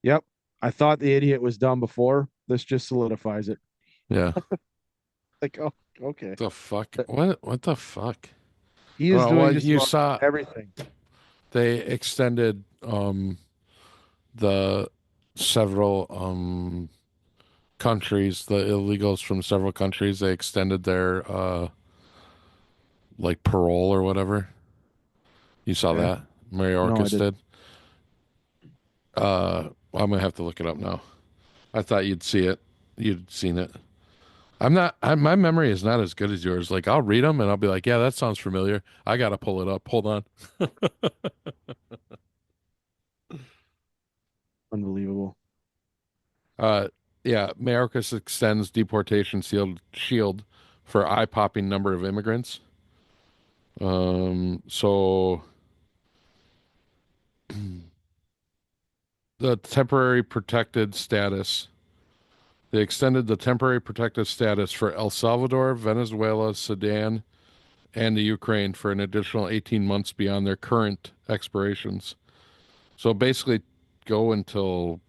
"Yep, I thought the idiot was dumb before. This just solidifies it." yeah. Like, oh. Okay. The fuck? But What the fuck? he is Well, doing well, just you about saw everything. they extended the several countries, the illegals from several countries, they extended their like parole or whatever. You saw Okay. that? No, I Mayorkas didn't. did. I'm gonna have to look it up now. I thought you'd see it. You'd seen it. I'm not. My memory is not as good as yours. Like I'll read them and I'll be like, "Yeah, that sounds familiar." I gotta pull it up. Hold on. Unbelievable. Uh, yeah, Mayorkas extends deportation shield for eye-popping number of immigrants. So the temporary protected status. They extended the temporary protected status for El Salvador, Venezuela, Sudan, and the Ukraine for an additional 18 months beyond their current expirations. So basically, go until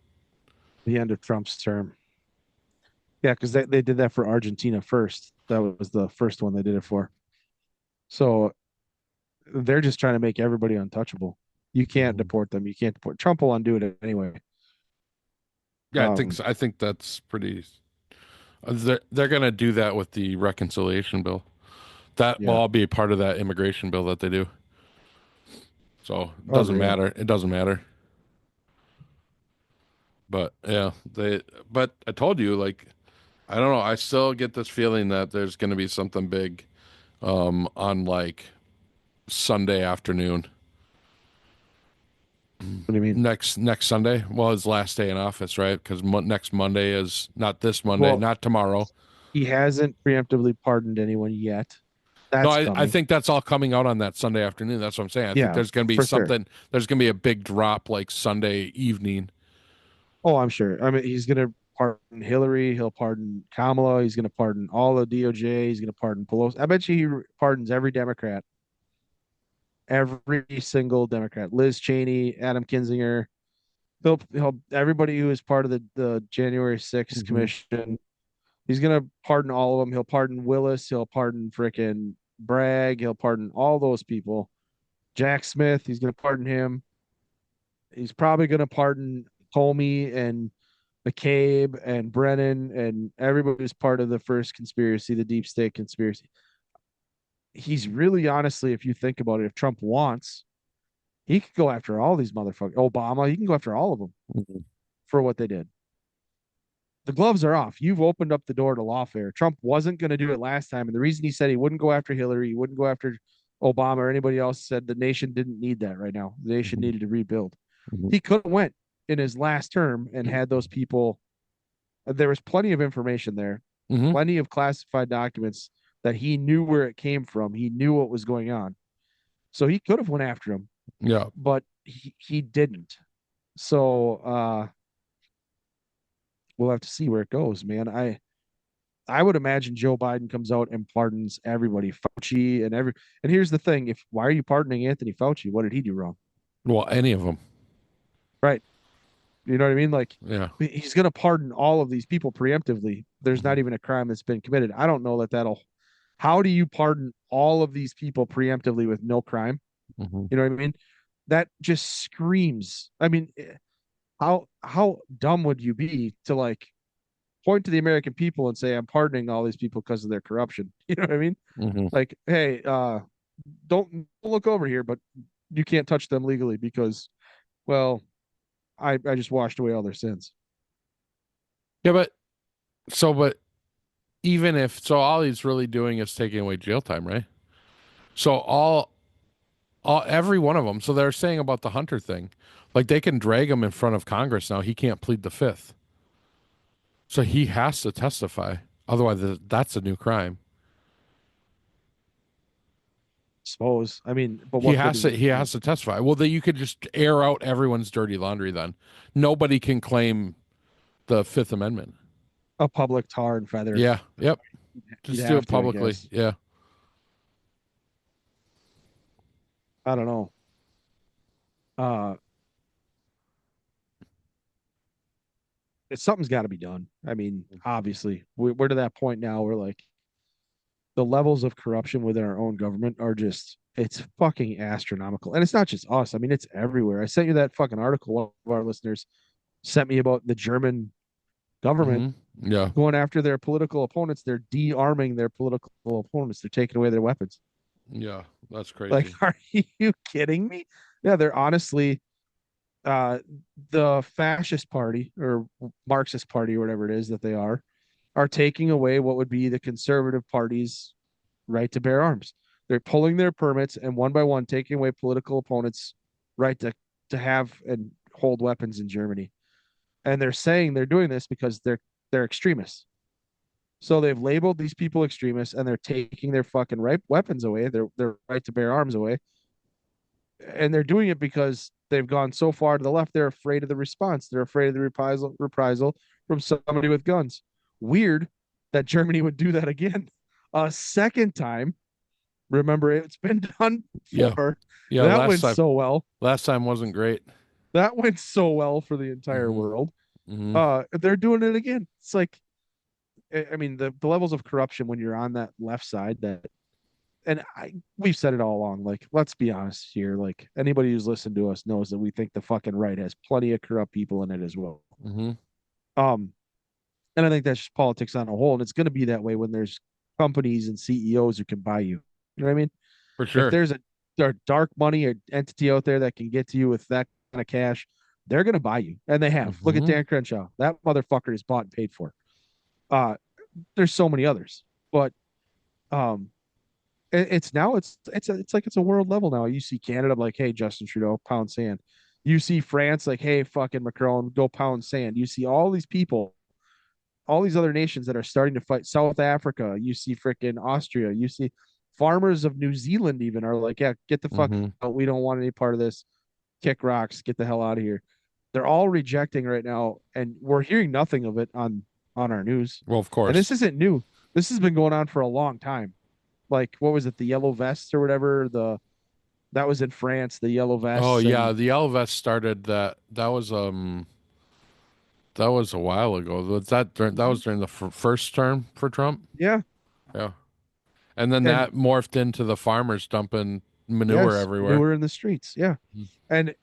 The end of Trump's term. Yeah, because they did that for Argentina first. That was the first one they did it for. So they're just trying to make everybody untouchable. You can't deport them. You can't deport. Trump will undo it anyway. yeah, I think Um, so. I think that's pretty. They're gonna do that with the reconciliation bill. That will yeah. all be a part of that immigration bill that they do. So it Oh, doesn't great. matter. It doesn't matter. But yeah, they. But I told you, like, I don't know. I still get this feeling that there's gonna be something big, on like Sunday afternoon. What do you mean? Next Sunday. Well, his last day in office, right? Because next Monday is not this Monday, Well, not tomorrow. he hasn't preemptively pardoned anyone yet. No, That's I coming. think that's all coming out on that Sunday afternoon. That's what I'm saying. I think Yeah, there's going to be for sure. something. There's going to be a big drop like Sunday evening. Oh, I'm sure. I mean, he's going to pardon Hillary. He'll pardon Kamala. He's going to pardon all the DOJ. He's going to pardon Pelosi. I bet you he pardons every Democrat, every single Democrat. Liz Cheney, Adam Kinzinger. He'll everybody who is part of the January 6th Hmm. commission. He's going to pardon all of them. He'll pardon Willis. He'll pardon frickin' Bragg. He'll pardon all those people. Jack Smith. He's going to pardon him. He's probably going to pardon Comey and McCabe and Brennan and everybody who's part of the first conspiracy, the deep state conspiracy. He's really honestly, if you think about it, if Trump wants, he could go after all these motherfuckers. Obama, he can go after all of them Hmm. for what they did. The gloves are off. You've opened up the door to lawfare. Trump wasn't going to do it last time. And the reason he said he wouldn't go after Hillary, he wouldn't go after Obama or anybody else said the nation didn't need that right now. The nation Hmm. needed to rebuild. Hmm. He could have went in his last term and had those people. There was plenty of information there, Hmm. plenty of classified documents that he knew where it came from. He knew what was going on. So he could have went after him, Yeah. but he didn't. So we'll have to see where it goes, man. I would imagine Joe Biden comes out and pardons everybody, Fauci and every. And here's the thing: if why are you pardoning Anthony Fauci? What did he do wrong? Well, any of them. Right? You know what I mean? Like Yeah. he's going to pardon all of these people preemptively. There's Hmm. not even a crime that's been committed. I don't know that that'll. How do you pardon all of these people preemptively with no crime? Hmm. You know what I mean? That just screams. I mean, how dumb would you be to like point to the American people and say I'm pardoning all these people because of their corruption? You know what I mean? Hmm. Like, hey, don't look over here, but you can't touch them legally because, well, I just washed away all their sins. Yeah, but even if so, all he's really doing is taking away jail time, right? So every one of them. So they're saying about the Hunter thing, like they can drag him in front of Congress now. He can't plead the fifth, so he has to testify. Otherwise, that's a new crime. Suppose. I mean, but what good does it He do? has to testify. Well, then you could just air out everyone's dirty laundry. Then nobody can claim the Fifth Amendment. A public tar and feather. Yeah. Yep. You'd Just do have it to, I publicly. guess. Yeah. I don't know. Uh, something's got to be done. I mean, obviously, we're to that point now where like the levels of corruption within our own government are just, it's fucking astronomical. And it's not just us. I mean, it's everywhere. I sent you that fucking article one of our listeners sent me about the German government Yeah. going after their political opponents. They're de-arming their political opponents. They're taking away their weapons. Yeah. That's Like, crazy. are you kidding me? Yeah, they're honestly uh the fascist party or Marxist party or whatever it is that they are taking away what would be the conservative party's right to bear arms. They're pulling their permits and one by one taking away political opponents' right to have and hold weapons in Germany. And they're saying they're doing this because they're extremists. So they've labeled these people extremists and they're taking their fucking right weapons away, their right to bear arms away. And they're doing it because they've gone so far to the left, they're afraid of the response. They're afraid of the reprisal from somebody with guns. Weird that Germany would do that again. A second time. Remember, it's been done Yeah. before. Yeah. That went so well. Last time wasn't great. That went so well for the entire world. They're doing it again. It's like, I mean, the levels of corruption when you're on that left side, that, and we've said it all along. Like, let's be honest here. Like, anybody who's listened to us knows that we think the fucking right has plenty of corrupt people in it as well. Um, and I think that's just politics on a whole, and it's going to be that way when there's companies and CEOs who can buy you. You know what I mean? For If sure. there's a dark money or entity out there that can get to you with that kind of cash, they're going to buy you, and they have. Look at Dan Crenshaw. That motherfucker is bought and paid for. There's so many others, but it's now it's like it's a world level now. You see Canada like, hey, Justin Trudeau, pound sand. You see France like, hey, fucking Macron, go pound sand. You see all these people, all these other nations that are starting to fight. South Africa, you see freaking Austria, you see farmers of New Zealand even are like, yeah, get the fuck out. We don't want any part of this. Kick rocks, get the hell out of here. They're all rejecting right now, and we're hearing nothing of it on our news. Well, of course. And this isn't new. This has been going on for a long time. Like, what was it, the yellow vests or whatever? That was in France, the yellow vests. Oh yeah, the yellow vest started that. That was a while ago. That was during the first term for Trump. Yeah. Yeah. And then that morphed into the farmers dumping manure everywhere. Manure in the streets. Yeah. And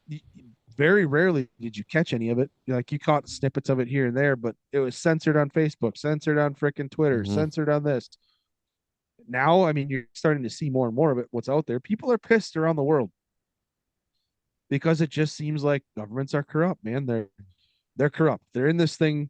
very rarely did you catch any of it. Like, you caught snippets of it here and there, but it was censored on Facebook, censored on freaking Twitter, censored on this. Now, I mean, you're starting to see more and more of it. What's out there? People are pissed around the world because it just seems like governments are corrupt, man. They're corrupt. They're in this thing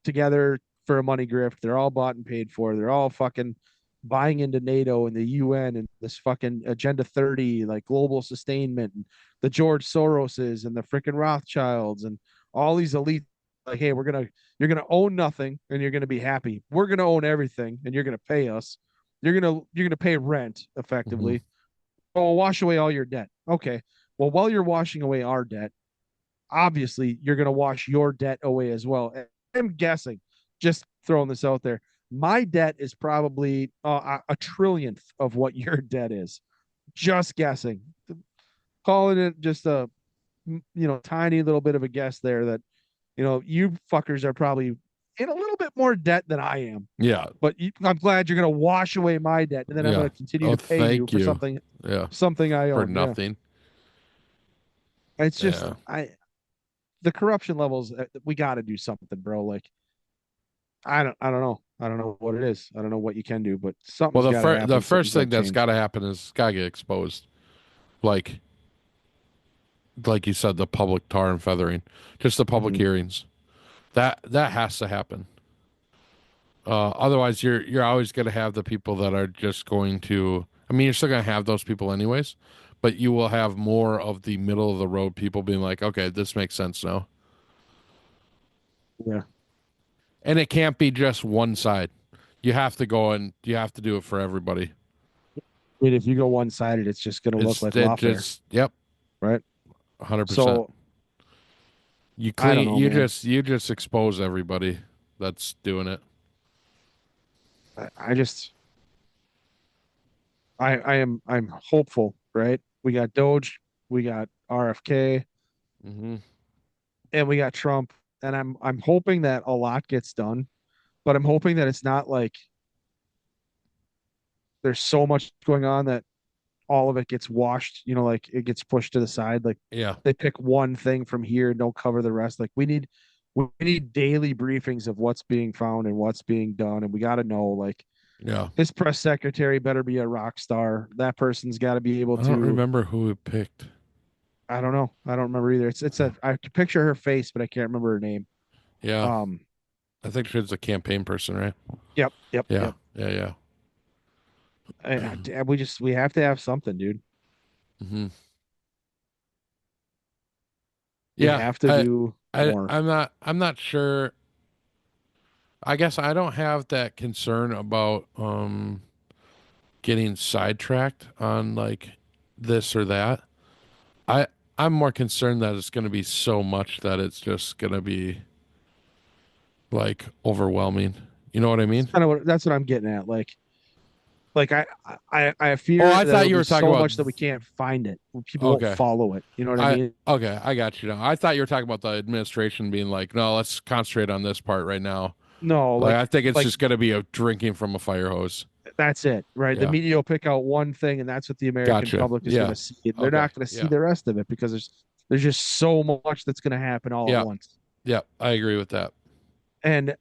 together for a money grift. They're all bought and paid for. They're all fucking buying into NATO and the UN and this fucking Agenda 30, like global sustainment, and the George Soroses and the freaking Rothschilds and all these elites. Like, hey, you're gonna own nothing and you're gonna be happy. We're gonna own everything and you're gonna pay us. You're gonna pay rent effectively. Oh, we'll wash away all your debt. Okay. Well, while you're washing away our debt, obviously you're gonna wash your debt away as well. And I'm guessing, just throwing this out there, my debt is probably a trillionth of what your debt is. Just guessing, calling it just a tiny little bit of a guess there. That you fuckers are probably in a little bit more debt than I am. Yeah. But I'm glad you're going to wash away my debt, and then I'm going to continue to pay you for something. Yeah. Something I own for nothing. Yeah. It's just the corruption levels. We got to do something, bro. Like, I don't know. I don't know what it is. I don't know what you can do, but something. Well, the first thing that's got to happen is got to get exposed. Like you said, the public tar and feathering, just the public hearings. That has to happen. Otherwise, you're always going to have the people that are just going to. I mean, you're still going to have those people anyways, but you will have more of the middle of the road people being like, okay, this makes sense now. Yeah. And it can't be just one side. You have to go and you have to do it for everybody. I mean, if you go one-sided, it's just going to look like lawfare. Yep. Right. 100%. So you clean. You just expose everybody that's doing it. I'm hopeful, right? We got Doge, we got RFK, and we got Trump, and I'm hoping that a lot gets done, but I'm hoping that it's not like there's so much going on that all of it gets washed, like it gets pushed to the side. Like Yeah. they pick one thing from here and don't cover the rest. Like we need daily briefings of what's being found and what's being done. And we got to know, like, Yeah. his press secretary better be a rock star. That person's got to be able I don't to, remember who we picked. I don't know. I don't remember either. I can picture her face, but I can't remember her name. Yeah. Um, I think she's a campaign person, right? yep, yep, Yeah. yep. Yeah. Yeah. We have to have something, dude. hmm We Yeah. have to do more. I'm not sure. I guess I don't have that concern about getting sidetracked on like this or that. I I'm more concerned that it's going to be so much that it's just going to be like overwhelming. You know what I mean? That's what I'm getting at. Like I Oh, fear I that thought it'll you be were talking so about. much that we can't find it. People won't Okay. follow it. You know what I I mean? okay, I got you now. I thought you were talking about the administration being like, no, let's concentrate on this part right now. No, Like I think it's like just going to be a drinking from a fire hose. that's it, right? The Yeah. media will pick out one thing, and that's what the American Gotcha. public is going Yeah. to see. And they're Okay. not going to see Yeah. the rest of it because there's just so much that's going to happen all at Yeah. once. Yeah. I agree with that. And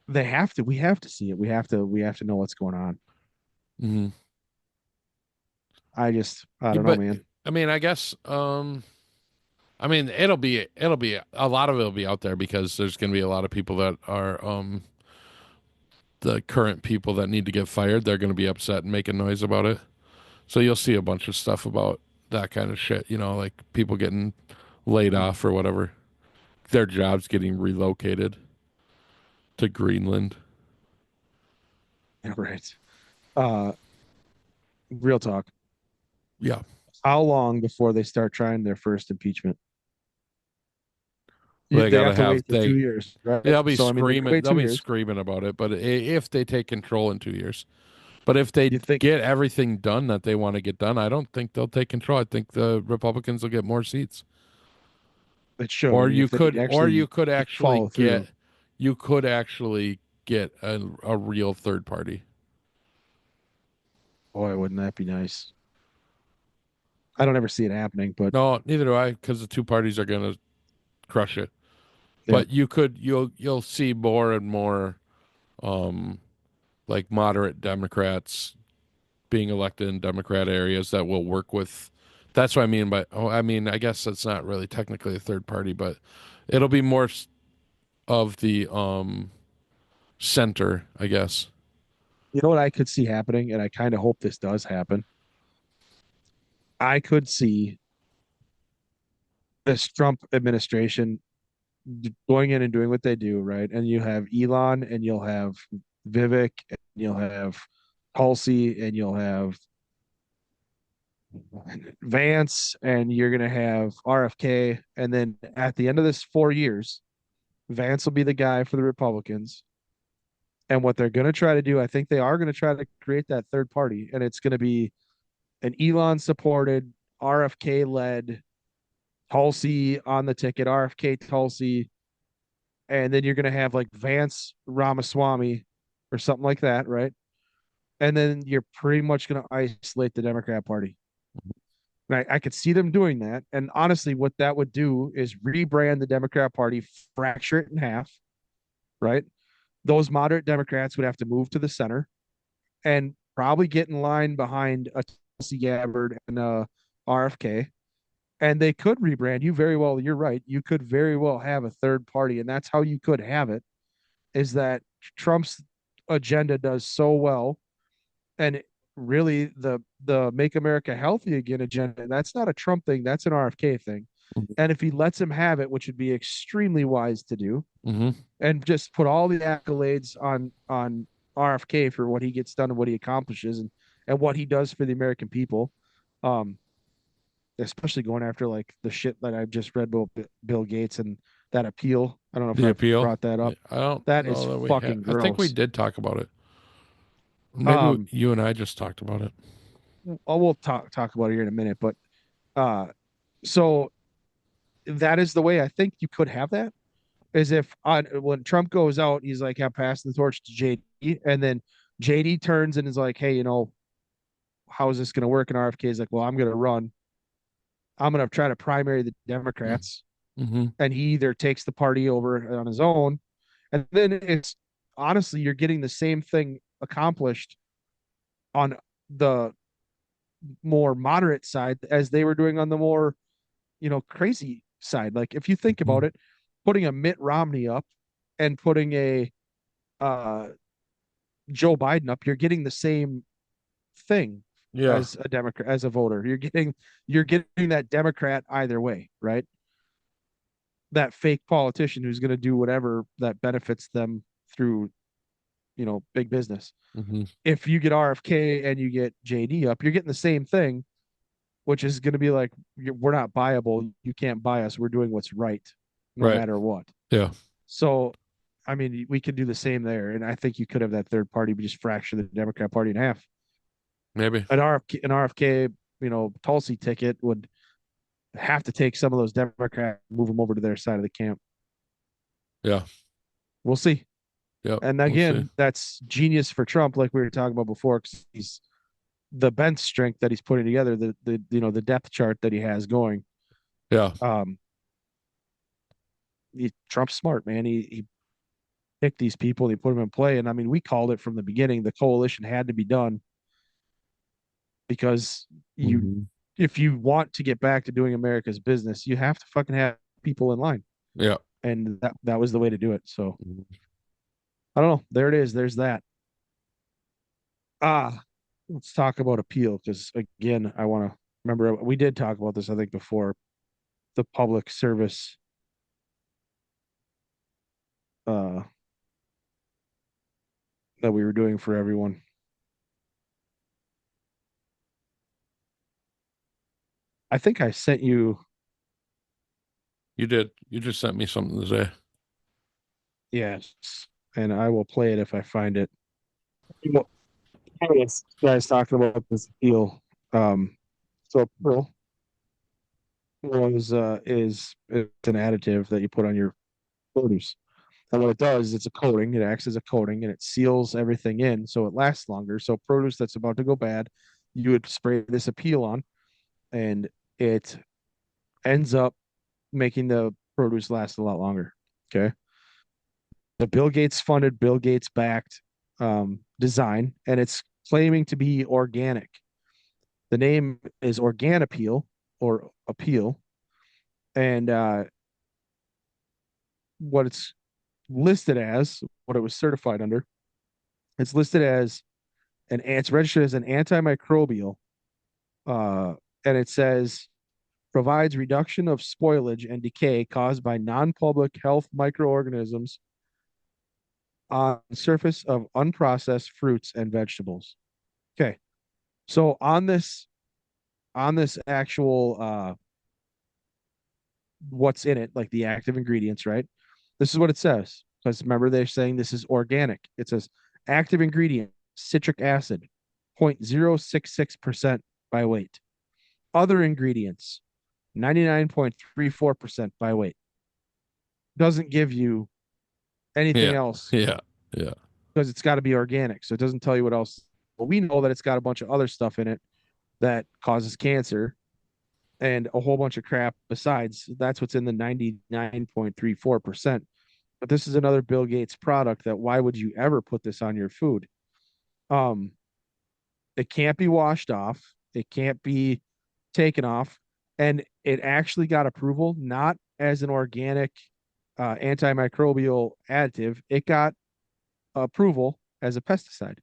they have to. We have to see it. We have to know what's going on. hmm I Yeah, don't know, but man. I mean, I guess I mean, it'll be a lot of it'll be out there because there's going to be a lot of people that are the current people that need to get fired. They're going to be upset and making noise about it. So you'll see a bunch of stuff about that kind of shit, like people getting laid off or whatever. Their jobs getting relocated to Greenland. Right. Uh, Real talk. Yeah. How long before they start trying their first impeachment? They They got to have to have wait for 2 years, right? they'll be So I mean, they're gonna screaming wait they'll two be years. screaming about it, but if they take control in 2 years. But if they You think get everything done that they want to get done, I don't think they'll take control. I think the Republicans will get more seats. it should? I Or mean, you if they could or actually you could actually follow get through, you could actually get a real third party. boy, wouldn't that be nice? I don't ever see it happening, but No, neither do I, because the two parties are going to crush it. yeah, But you'll see more and more um like moderate Democrats being elected in Democrat areas that will work with. That's what I mean by. Oh, I mean, I guess that's not really technically a third party, but it'll be more of the center, I guess. you know what I could see happening, and I kind of hope this does happen. I could see this Trump administration going in and doing what they do, right? And you have Elon, and you'll have Vivek, and you'll have Tulsi, and you'll have Vance, and you're gonna have RFK, and then at the end of this 4 years, Vance will be the guy for the Republicans. And what they're going to try to do, I think they are going to try to create that third party, and it's going to be an Elon supported, RFK led, Tulsi on the ticket, RFK Tulsi, and then you're going to have like Vance Ramaswamy or something like that, right? And then you're pretty much going to isolate the Democrat Party. And I could see them doing that. And honestly, what that would do is rebrand the Democrat Party, fracture it in half, right? Those moderate Democrats would have to move to the center and probably get in line behind a Tulsi Gabbard and RFK. And they could rebrand you very well. You're right. You could very well have a third party, and that's how you could have it. Is that Trump's agenda does so well, and really the Make America Healthy Again agenda. That's not a Trump thing. That's an RFK thing. And if he lets him have it, which would be extremely wise to do, Mm-hmm. and just put all the accolades on RFK for what he gets done and what he accomplishes and what he does for the American people. Um, Especially going after like the shit that I've just read about Bill Gates and that appeal. I don't know if The I've appeal. brought that Yeah, up. I don't That is know that we have. fucking I think we gross. did talk about it. Maybe Um, you and I just talked about it. we'll talk about it here in a minute, but uh, so that is the way I think you could have that. Is if when Trump goes out, he's like, "I'm passing the torch to JD," and then JD turns and is like, hey, how is this going to work? And RFK is like, well, I'm going to run. I'm going to try to primary the Democrats. Mm-hmm. And he either takes the party over on his own. And then it's honestly, you're getting the same thing accomplished on the more moderate side as they were doing on the more, crazy side. Like if you think about it, putting a Mitt Romney up and putting a uh, Joe Biden up, you're getting the same thing Yeah. as a Democrat, as a voter. You're getting that Democrat either way, right? That fake politician who's going to do whatever that benefits them through, big business. Mm-hmm. If you get RFK and you get JD up, you're getting the same thing, which is going to be like, we're not buyable. You can't buy us. We're doing what's right, no Right. matter what. Yeah. So, I mean, we could do the same there. And I think you could have that third party just fracture the Democrat Party in half. Maybe. An RFK, Tulsi ticket would have to take some of those Democrats, move them over to their side of the camp. Yeah. We'll see. Yep. And We'll see. again, that's genius for Trump, like we were talking about before, because he's the bench strength that he's putting together, the depth chart that he has going. Yeah. Trump's smart, man. He picked these people, he put them in play, and I mean, we called it from the beginning. The coalition had to be done because Mm-hmm. if you want to get back to doing America's business, you have to fucking have people in line, Yeah. and that was the way to do it. So Mhm. I don't know. There it is. There's that. Let's talk about appeal because again, I want to remember we did talk about this I think before, the public service uh that we were doing for everyone. I think I sent you. You did. You just sent me something to say. Yes, and I will play it if I find it. Well, anyways, guys talking about this appeal. So appeal is it's an additive that you put on your produce. And what it does, it's a coating. It acts as a coating and it seals everything in so it lasts longer. So produce that's about to go bad, you would spray this appeal on, and it ends up making the produce last a lot longer. Okay. The Bill Gates funded, Bill Gates backed design, and it's claiming to be organic. The name is Organapeel or Appeal, and what it's listed as, what it was certified under, it's listed as it's registered as an antimicrobial, uh, and it says provides reduction of spoilage and decay caused by non-public health microorganisms on the surface of unprocessed fruits and vegetables. Okay, so on this actual what's in it, like the active ingredients, right? This is what it says. Because remember, they're saying this is organic. It says active ingredient citric acid, 0.066% by weight. Other ingredients, 99.34% by weight. Doesn't give you anything Yeah. else Yeah. Yeah. because it's got to be organic. So it doesn't tell you what else. But we know that it's got a bunch of other stuff in it that causes cancer and a whole bunch of crap besides. That's what's in the 99.34%. But this is another Bill Gates product that why would you ever put this on your food? Um, it can't be washed off. It can't be taken off. And it actually got approval not as an organic antimicrobial additive. It got approval as a pesticide.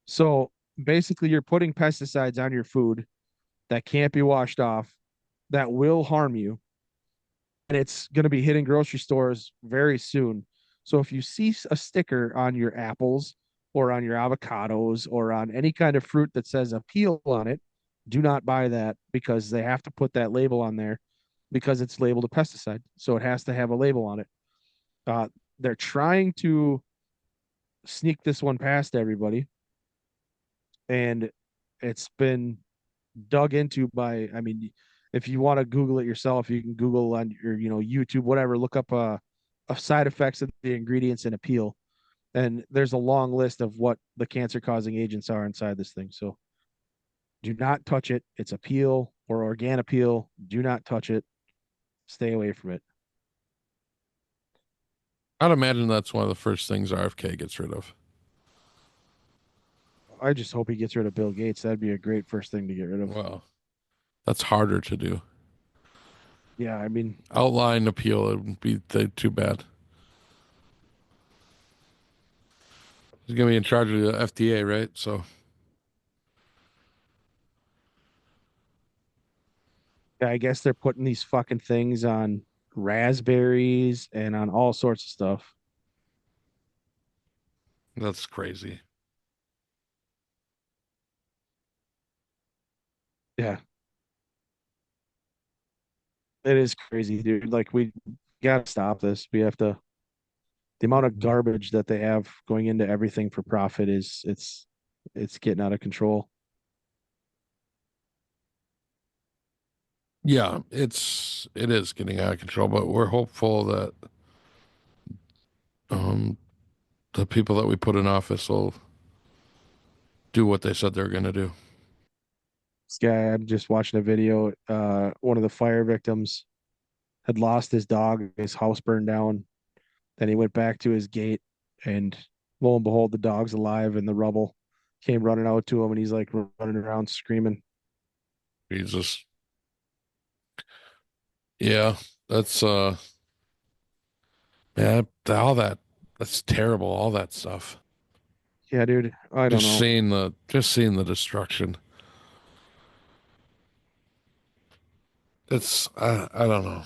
So basically, you're putting pesticides on your food that can't be washed off, that will harm you, and it's going to be hitting grocery stores very soon. So if you see a sticker on your apples or on your avocados or on any kind of fruit that says appeal on it, do not buy that because they have to put that label on there because it's labeled a pesticide. So it has to have a label on it. Uh, they're trying to sneak this one past everybody, and it's been dug into by, I mean, if you want to Google it yourself, you can Google on your, YouTube, whatever, look up side effects of the ingredients in appeal. And there's a long list of what the cancer causing agents are inside this thing. So do not touch it. It's a peel or organ peel. Do not touch it. Stay away from it. I'd imagine that's one of the first things RFK gets rid of. I just hope he gets rid of Bill Gates. That'd be a great first thing to get rid of. Well, that's harder to do. Yeah, I mean, Outline appeal, it would be too bad. He's gonna be in charge of the FDA, right? So I guess they're putting these fucking things on raspberries and on all sorts of stuff. that's crazy. Yeah, it is crazy, dude. Like we gotta stop this. We have to. The amount of garbage that they have going into everything for profit is it's getting out of control. Yeah, it is getting out of control, but we're hopeful that um the people that we put in office will do what they said they're gonna do. This guy, I'm just watching a video. One of the fire victims had lost his dog. His house burned down. Then he went back to his gate, and lo and behold, the dog's alive in the rubble. Came running out to him, and he's like running around screaming. Jesus. Yeah, that's yeah, all that that's terrible, all that stuff. Yeah, dude, I don't know. Just seeing the destruction. It's I don't know.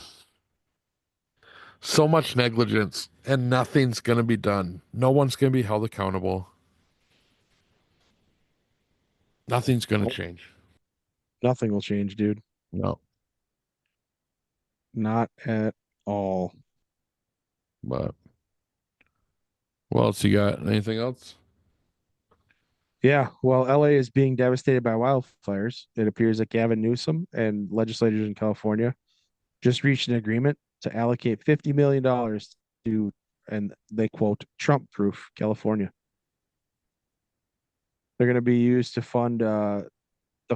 So much negligence and nothing's going to be done. No one's going to be held accountable. Nothing's going to Nope, change. nothing will change, dude. No. Not at all. But what else you got? Anything else? Yeah, well, LA is being devastated by wildfires. It appears that Gavin Newsom and legislators in California just reached an agreement to allocate $50 million to, and they quote, Trump proof California. They're going to be used to fund the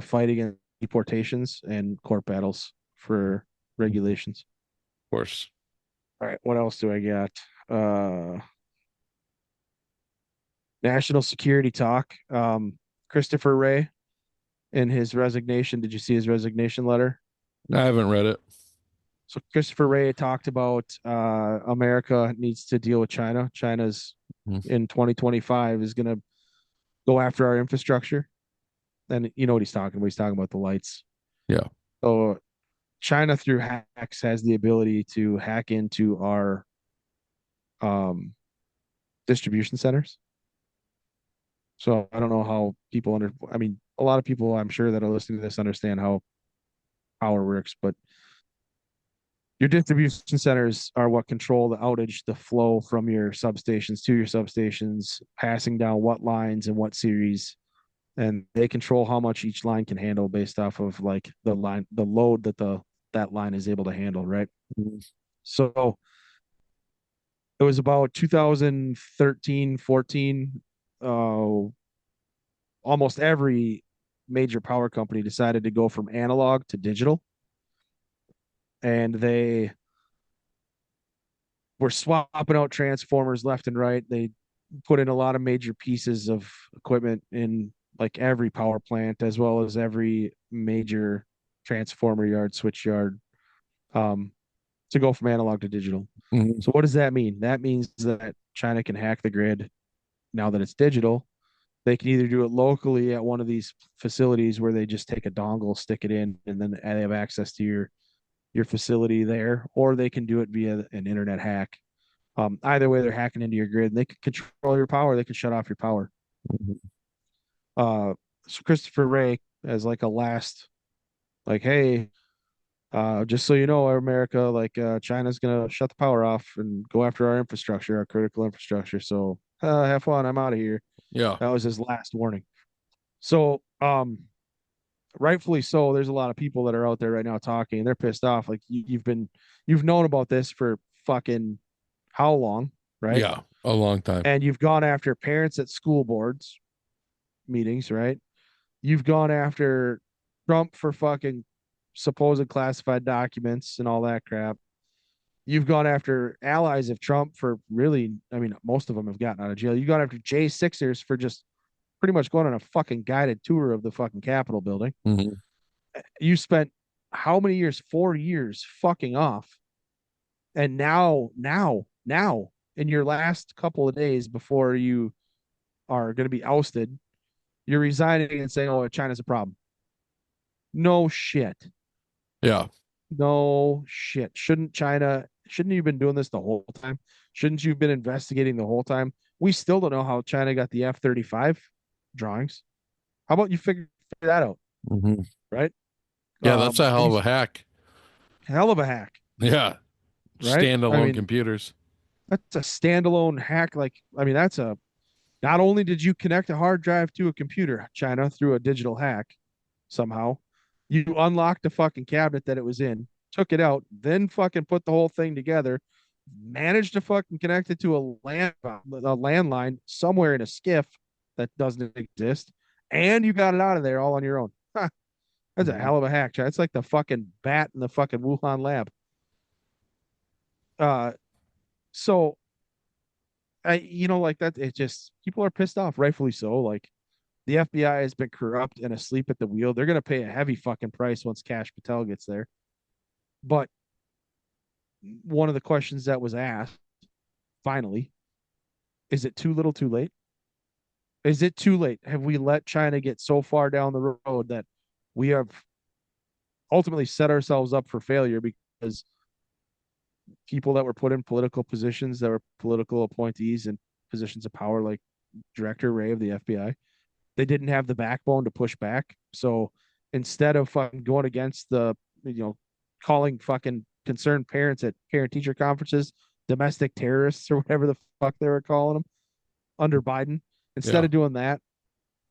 fight against deportations and court battles for regulations. Of course. All right, what else do I got? National security talk. Christopher Wray in his resignation. Did you see his resignation letter? I haven't read it. So Christopher Wray talked about America needs to deal with China. China's Hmm. in 2025 is going to go after our infrastructure. And you know what he's talking about. He's talking about the lights. Yeah. So China through hacks has the ability to hack into our um, distribution centers. So I don't know how people I mean, a lot of people I'm sure that are listening to this understand how power works, but your distribution centers are what control the outage, the flow from your substations to your substations, passing down what lines and what series, and they control how much each line can handle based off of like the load that that line is able to handle, right? Mhm. So it was about 2013, 14. Almost every major power company decided to go from analog to digital, and they were swapping out transformers left and right. They put in a lot of major pieces of equipment in like every power plant as well as every major transformer yard, switch yard, um, to go from analog to digital. Mhm. So what does that mean? That means that China can hack the grid now that it's digital. They can either do it locally at one of these facilities where they just take a dongle, stick it in, and then they have access to your facility there, or they can do it via an internet hack. Either way, they're hacking into your grid. And they can control your power. They can shut off your power. Mhm. So Christopher Wray as like a last, like, hey, just so you know, America, like China's gonna shut the power off and go after our infrastructure, our critical infrastructure. So have fun. I'm out of here. Yeah. That was his last warning. So rightfully so, there's a lot of people that are out there right now talking, and they're pissed off. Like you've known about this for fucking how long, right? Yeah. A long time. And you've gone after parents at school boards meetings, right? You've gone after Trump for fucking supposed classified documents and all that crap. You've gone after allies of Trump for really, I mean, most of them have gotten out of jail. You've gone after J6ers for just pretty much going on a fucking guided tour of the fucking Capitol building. Mm-hmm. You spent how many years? 4 years fucking off. And now, in your last couple of days before you are going to be ousted, you're resigning and saying, oh, China's a problem. No shit. Yeah. No shit. Shouldn't you have been doing this the whole time? Shouldn't you have been investigating the whole time? We still don't know how China got the F-35 drawings. How about you figure that out, Mm-hmm. right? Yeah, that's a hell of a These hack. hell of a hack, Yeah. right? I Standalone mean, computers. that's a standalone hack. Like, I mean, not only did you connect a hard drive to a computer, China, through a digital hack somehow, you unlocked the fucking cabinet that it was in, took it out, then fucking put the whole thing together, managed to fucking connect it to a landline somewhere in a skiff that doesn't exist, and you got it out of there all on your own. Huh, that's a Mm-hmm. hell of a hack, China. It's like the fucking bat in the fucking Wuhan lab. Uh, so like that. It just people are pissed off, rightfully so. Like the FBI has been corrupt and asleep at the wheel. They're going to pay a heavy fucking price once Cash Patel gets there. But one of the questions that was asked finally is it too little too late? Is it too late? Have we let China get so far down the road that we have ultimately set ourselves up for failure because people that were put in political positions, that were political appointees and positions of power, like Director Wray of the FBI, they didn't have the backbone to push back. So instead of fucking going against calling fucking concerned parents at parent teacher conferences domestic terrorists or whatever the fuck they were calling them under Biden, instead Yeah. of doing that,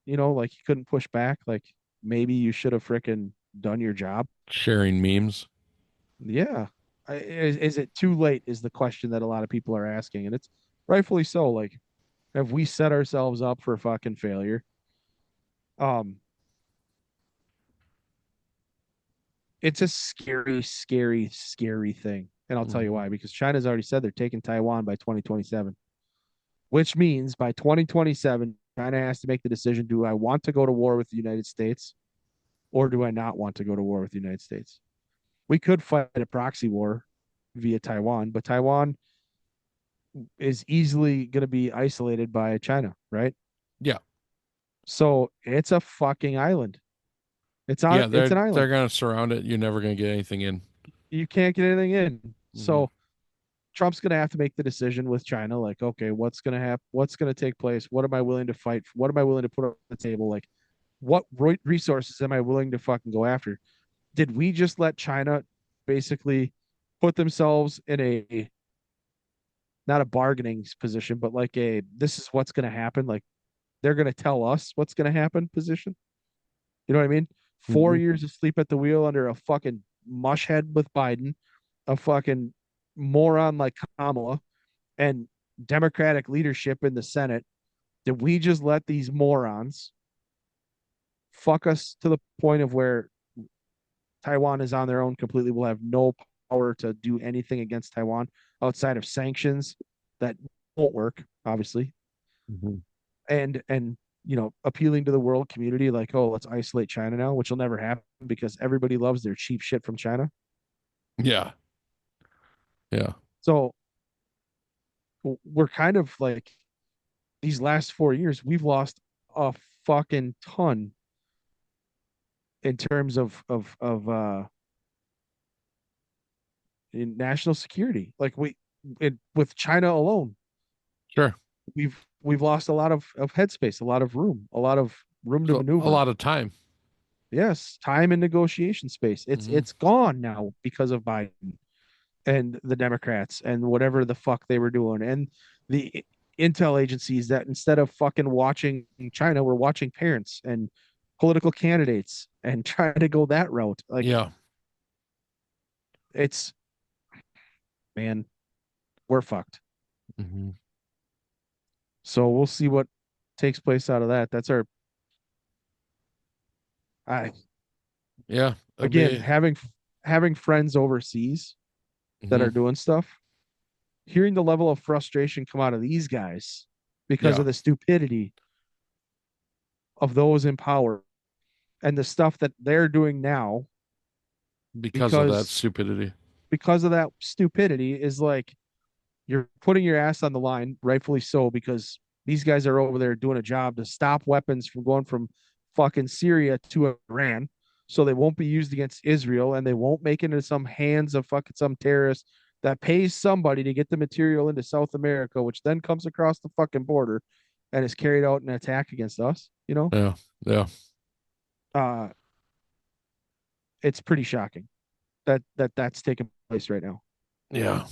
like you couldn't push back. Like maybe you should have freaking done your job. Sharing memes. Yeah. Is it too late? Is the question that a lot of people are asking. And it's rightfully so. Like, have we set ourselves up for fucking failure? Um, it's a scary, scary, scary thing. And I'll tell you Mm-hmm. why, because China's already said they're taking Taiwan by 2027, which means by 2027, China has to make the decision, do I want to go to war with the United States or do I not want to go to war with the United States? We could fight a proxy war via Taiwan, but Taiwan is easily going to be isolated by China, right? Yeah. So it's a fucking island. Yeah, It's an they're island. gonna surround it. You're never gonna get anything in. You can't get anything in. Mm-hmm. So Trump's going to have to make the decision with China, like, okay, what's going to happen? What's going to take place? What am I willing to fight for? What am I willing to put on the table? Like, what resources am I willing to fucking go after? Did we just let China basically put themselves in a not a bargaining position, but like this is what's going to happen? Like, they're going to tell us what's going to happen position. You know what I mean? Four Mm-hmm. years of sleep at the wheel under a fucking mushhead with Biden, a fucking moron like Kamala, and Democratic leadership in the Senate. Did we just let these morons fuck us to the point of where Taiwan is on their own completely? Will have no power to do anything against Taiwan outside of sanctions that won't work, obviously. Mm-hmm. And appealing to the world community like, oh, let's isolate China now, which will never happen because everybody loves their cheap shit from China. Yeah. Yeah. So we're kind of like these last 4 years, we've lost a fucking ton in terms of in national security. Like with China alone, Sure. we've lost a lot of headspace, a lot of room to So a maneuver. lot of time. Yes, time and negotiation space. It's Mm-hmm. it's gone now because of Biden and the Democrats and whatever the fuck they were doing and the intel agencies that instead of fucking watching China, were watching parents and political candidates and trying to go that route. Like Yeah. it's man, we're fucked. Mm-hmm. So we'll see what takes place out of that. That's our I Yeah, it'll again be. having friends overseas that Mhm. are doing stuff, hearing the level of frustration come out of these guys because Yeah, of the stupidity of those in power and the stuff that they're doing now because of that because stupidity. of that stupidity is like you're putting your ass on the line, rightfully so, because these guys are over there doing a job to stop weapons from going from fucking Syria to Iran. So they won't be used against Israel and they won't make it into some hands of fucking some terrorist that pays somebody to get the material into South America, which then comes across the fucking border and is carried out an attack against us, you know? Yeah, yeah, Uh it's pretty shocking that's taking place right now. yeah.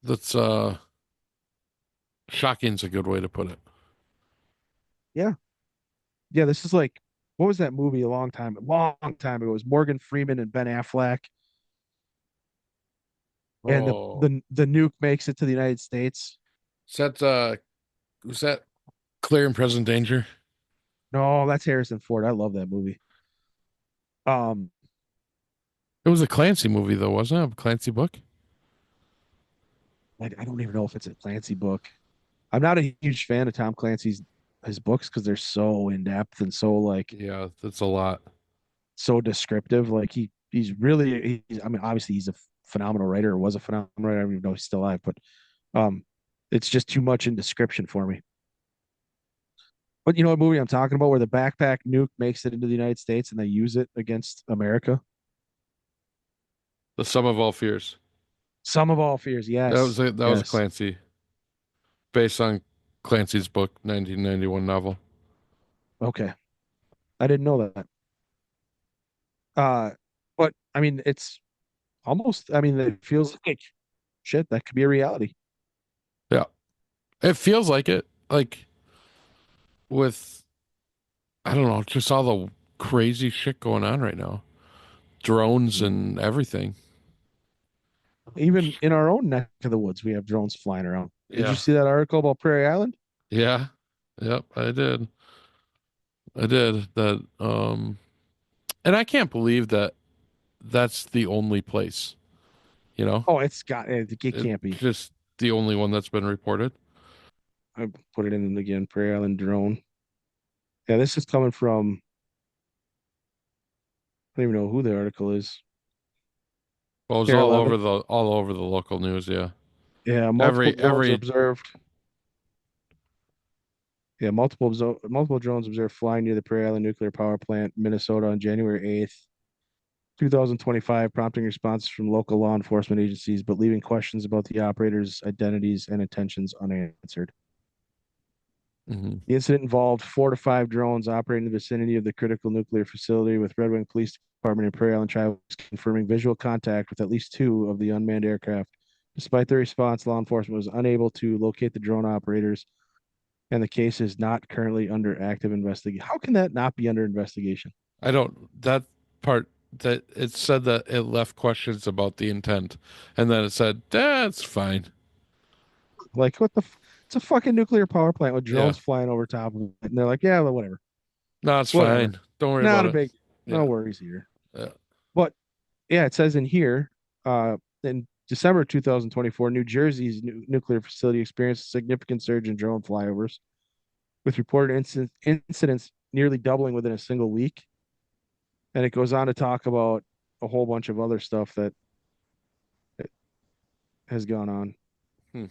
That's shocking's a good way to put it. Yeah. Yeah, this is like what was that movie a long time ago? It was Morgan Freeman and Ben Affleck, and Oh, the nuke makes it to the United States. is that was that Clear and Present Danger? No, that's Harrison Ford. I love that movie. Um, It was a Clancy movie though, wasn't it? A Clancy book? I don't even know if it's a Clancy book. I'm not a huge fan of Tom Clancy's his books because they're so in depth and so like Yeah, that's a lot. so descriptive. Like he's really I mean obviously he's a phenomenal writer or was a phenomenal writer. I don't even know if he's still alive, but um, it's just too much in description for me. But you know what movie I'm talking about where the backpack nuke makes it into the United States and they use it against America? The Sum of All Fears. Some of All Fears. Yes. That was Yes. Clancy, based on Clancy's book, 1991 novel. Okay. I didn't know that. Uh, but I mean, it's almost, I mean, it feels like shit. That could be a reality. Yeah, it feels like it. Like with I don't know, just all the crazy shit going on right now, drones Mhm. and everything. Even in our own neck of the woods, we have drones flying around. Did you Yeah, see that article about Prairie Island? yeah, yep. I did that. And I can't believe that that's the only place. You know, Oh, it it can't be. just the only one that's been reported. I put it in again, Prairie Island drone. Yeah, this is coming from, I don't even know who the article is. Well, it was Here, 11. all over the local news. Yeah, Yeah, multiple drones every. observed. Yeah, multiple drones observed flying near the Prairie Island nuclear power plant, Minnesota, on January 8th, 2025, prompting responses from local law enforcement agencies, but leaving questions about the operators' identities and intentions unanswered. Mhm. The incident involved 4 to 5 drones operating in the vicinity of the critical nuclear facility, with Red Wing Police Department and Prairie Island Tribes confirming visual contact with at least 2 of the unmanned aircraft. Despite the response, law enforcement was unable to locate the drone operators, and the case is not currently under active investigation. How can that not be under investigation? I don't that part that it said that it left questions about the intent, and then it said that's fine. Like, what the? It's a fucking nuclear power plant with Yeah, drones flying over top of it, and they're like, yeah, well, whatever, no, it's whatever, fine. Don't worry not about a it. big, no Yeah, worries here. yeah. But yeah, it says in here, in December 2024, New Jersey's nuclear facility experienced a significant surge in drone flyovers, with reported incidents nearly doubling within a single week. And it goes on to talk about a whole bunch of other stuff that has gone on. Hmm.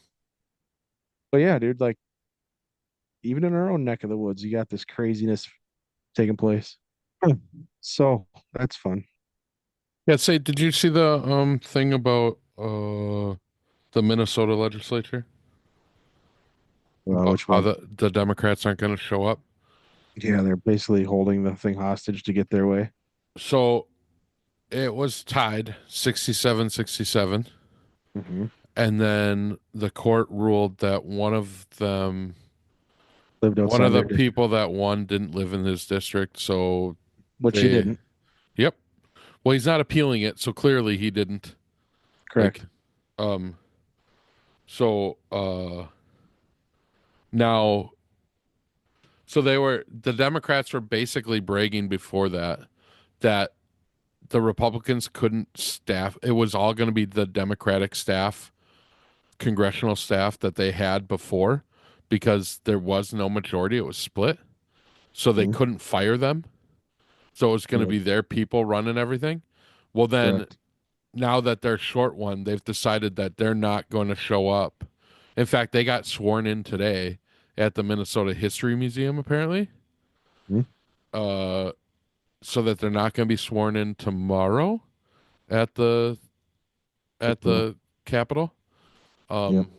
But yeah, dude, like even in our own neck of the woods, you got this craziness taking place. So that's fun. Yeah. Say, did you see the thing about the Minnesota legislature about Which how one? the Democrats aren't going to show up? Yeah, they're basically holding the thing hostage to get their way. So it was tied 67-67, Mm-hmm. and then the court ruled that Lived one of outside the their district, people that won didn't live in his district, so which he they didn't. yep. Well, he's not appealing it, so clearly he didn't. Like Correct. um so Now, so the Democrats were basically bragging before that the Republicans couldn't staff. It was all going to be the Democratic staff, congressional staff that they had before because there was no majority. It was split. So they Mhm. couldn't fire them. So it was going to Right. be their people running everything. Well, then Correct. now that they're short one, they've decided that they're not going to show up. In fact, they got sworn in today at the Minnesota History Museum, apparently. Mhm. Uh, so that they're not going to be sworn in tomorrow at the Good at to know. the Capitol. Yep. Um,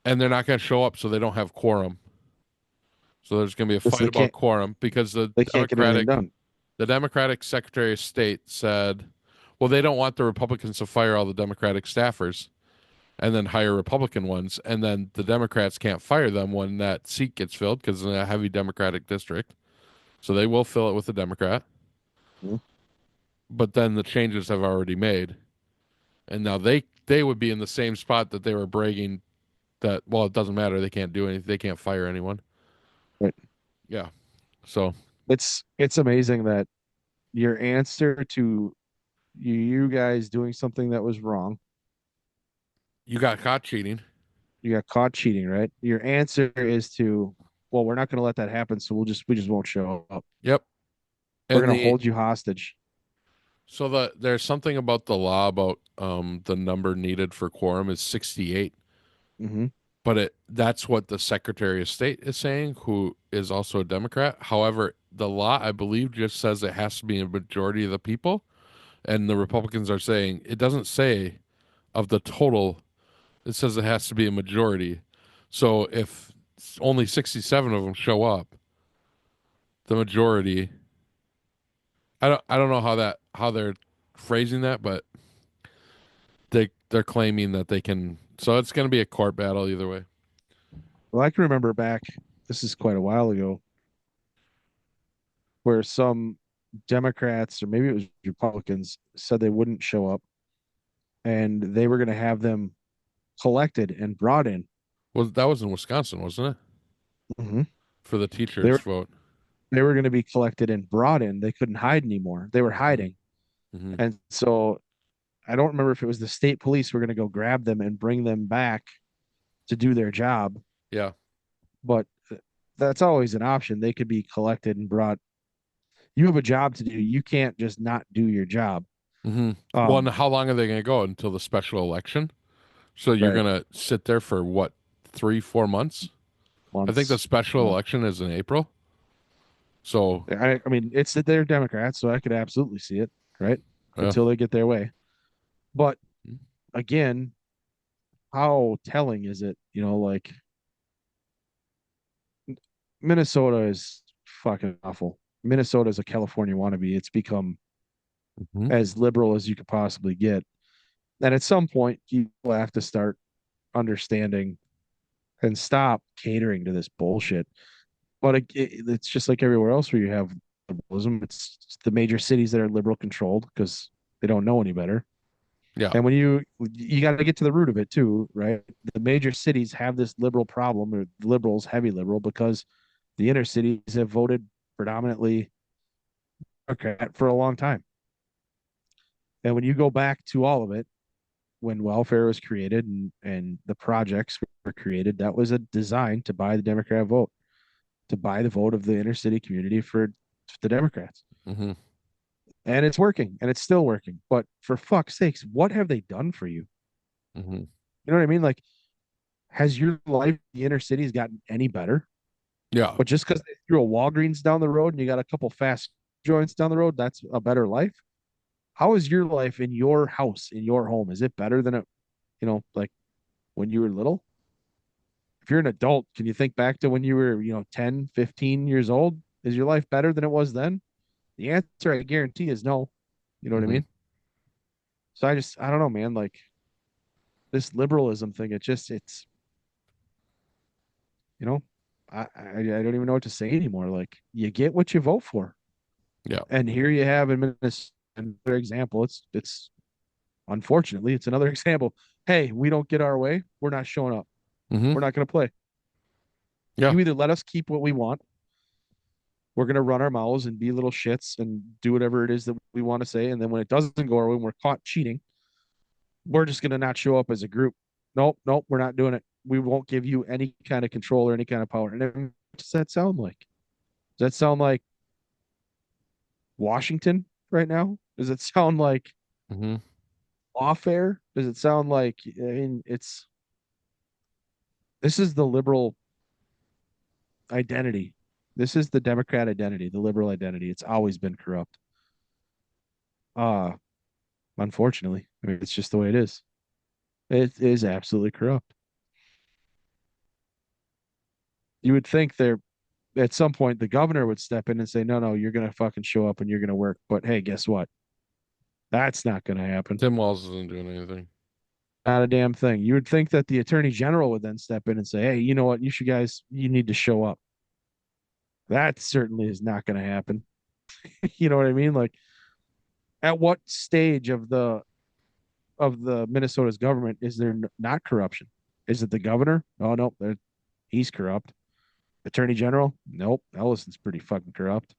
and they're not going to show up, so they don't have quorum. So there's going to be a Because fight about quorum because they can't get anything done. The Democratic Secretary of State said, well, they don't want the Republicans to fire all the Democratic staffers and then hire Republican ones. And then the Democrats can't fire them when that seat gets filled because it's in a heavy Democratic district. So they will fill it with a Democrat. Mhm. But then the changes have already made. And now they would be in the same spot that they were bragging that, well, it doesn't matter. They can't do anything. They can't fire anyone. Right. Yeah. So It's amazing that your answer to you guys doing something that was wrong, you got caught cheating. you got caught cheating, right? Your answer is to, well, we're not going to let that happen, so we just won't show up. Yep. We're And going to hold you hostage. there's something about the law about the number needed for quorum is 68, Hmm. but that's what the Secretary of State is saying, who is also a Democrat. However, the law I believe just says it has to be a majority of the people, and the Republicans are saying it doesn't say of the total. It says it has to be a majority. So if only 67 of them show up, the majority. I don't know how they're phrasing that, but they're claiming that they can. So it's going to be a court battle either way. Well, I can remember back, this is quite a while ago, where some Democrats or maybe it was Republicans said they wouldn't show up and they were going to have them collected and brought in. Well, that was in Wisconsin, wasn't it? Hmm. For the They teachers were vote. they were going to be collected and brought in. They couldn't hide anymore. They were Hmm. hiding. Hmm. And so I don't remember if it was the state police were going to go grab them and bring them back to do their job, Yeah. but that's always an option. They could be collected and brought. You have a job to do. You can't just not do your job. Hmm. Well, and Um, how long are they going to go until the special election? So you're right. going to sit there for what, 3, 4 months? I think the Months. special Month. election is in April. So, I mean, it's that they're Democrats, so I could absolutely see it, right? uh, Until they get their way. But again, how telling is it? Like Minnesota is fucking awful. Minnesota is a California wannabe. It's become mhm. as liberal as you could possibly get. And at some point, you have to start understanding and stop catering to this bullshit. But it's just like everywhere else where you have liberalism. It's the major cities that are liberal controlled because they don't know any better. Yeah. And when you got to get to the root of it too, right? The major cities have this liberal problem, or liberals, heavy liberal, because the inner cities have voted predominantly Democrat for a long time. And when you go back to all of it, when welfare was created and the projects were created, that was a design to buy the Democrat vote, to buy the vote of the inner city community for the Democrats. Hmm. And it's working and it's still working. But for fuck's sakes, what have they done for you? Hmm. You know what I mean? Like, has your life in the inner cities gotten any better? Yeah. But just because they threw a Walgreens down the road and you got a couple fast joints down the road, that's a better life. How is your life in your house, in your home? Is it better than it, like when you were little? If you're an adult, can you think back to when you were, 10, 15 years old? Is your life better than it was then? The answer, I guarantee, is no. You know what I Hmm. mean? So I don't know, man. Like this liberalism thing, it's, you know, I don't even know what to say anymore. Like you get what you vote for. Yeah. And here you have in Minnesota another example. It's unfortunately it's another example. Hey, we don't get our way. We're not showing up. Hmm. We're not going to play. Yeah. You either let us keep what we want, we're going to run our mouths and be little shits and do whatever it is that we want to say. And then when it doesn't go our way, when we're caught cheating, we're just going to not show up as a group. Nope, nope, we're not doing it. We won't give you any kind of control or any kind of power. And what does that sound like? Does that sound like Washington right now? Does it sound like Hmm. lawfare? Does it sound like, I mean, this is the liberal identity. This is the Democrat identity, the liberal identity. It's always been corrupt. Uh, Unfortunately. I mean, it's just the way it is. It is absolutely corrupt. You would think there at some point the governor would step in and say, no, no, you're going to fucking show up and you're going to work. But hey, guess what? That's not going to happen. Tim Walz isn't doing anything. Not a damn thing. You would think that the attorney general would then step in and say, hey, you know what? You need to show up. That certainly is not going to happen. You know what I mean? Like, at what stage of the Minnesota's government is there not corruption? Is it the governor? Oh no, he's corrupt. Attorney General? Nope. Ellison's pretty fucking corrupt.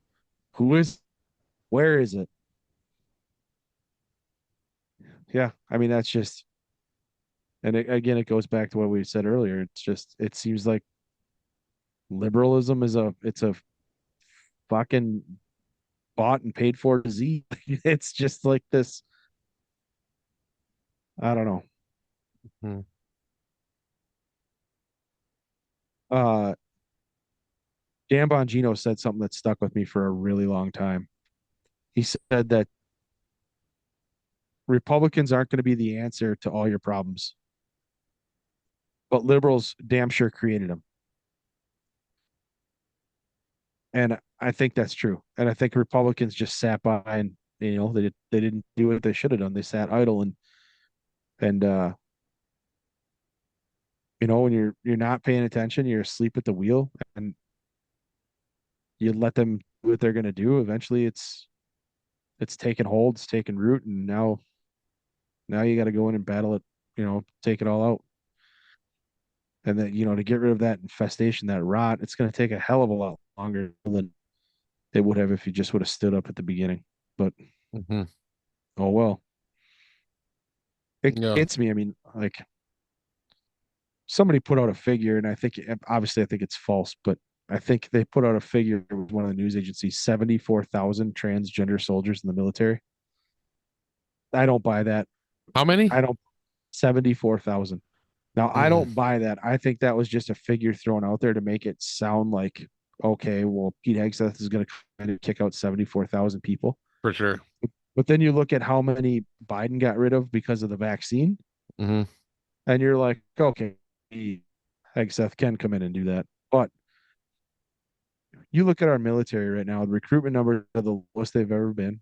Who is? Where is it? Yeah, I mean that's just, and again, it goes back to what we said earlier. It's just, it seems like liberalism is a fucking bought and paid for disease. It's just like this. I don't know. Hmm. Uh, Dan Bongino said something that stuck with me for a really long time. He said that Republicans aren't going to be the answer to all your problems, but liberals damn sure created them. And I think that's true. And I think Republicans just sat by and they didn't do what they should have done. They sat idle and when you're not paying attention, you're asleep at the wheel, and you let them do what they're going to do. Eventually, it's taken hold, it's taken root, and now you got to go in and battle it. Take it all out. And that to get rid of that infestation, that rot, it's going to take a hell of a lot longer than it would have if you just would have stood up at the beginning. But Hmm. oh well. It Yeah. gets me. I mean, like, somebody put out a figure, and obviously I think it's false, but I think they put out a figure with one of the news agencies: 74,000 transgender soldiers in the military. I don't buy that. How many? I don't 74,000. Now I Mm, don't buy that. I think that was just a figure thrown out there to make it sound like, okay, well, Pete Hegseth is going to kick out 74,000 people. for sure. But then you look at how many Biden got rid of because of the vaccine, Hmm. and you're like, okay, Hegseth can come in and do that. But you look at our military right now, the recruitment numbers are the lowest they've ever been.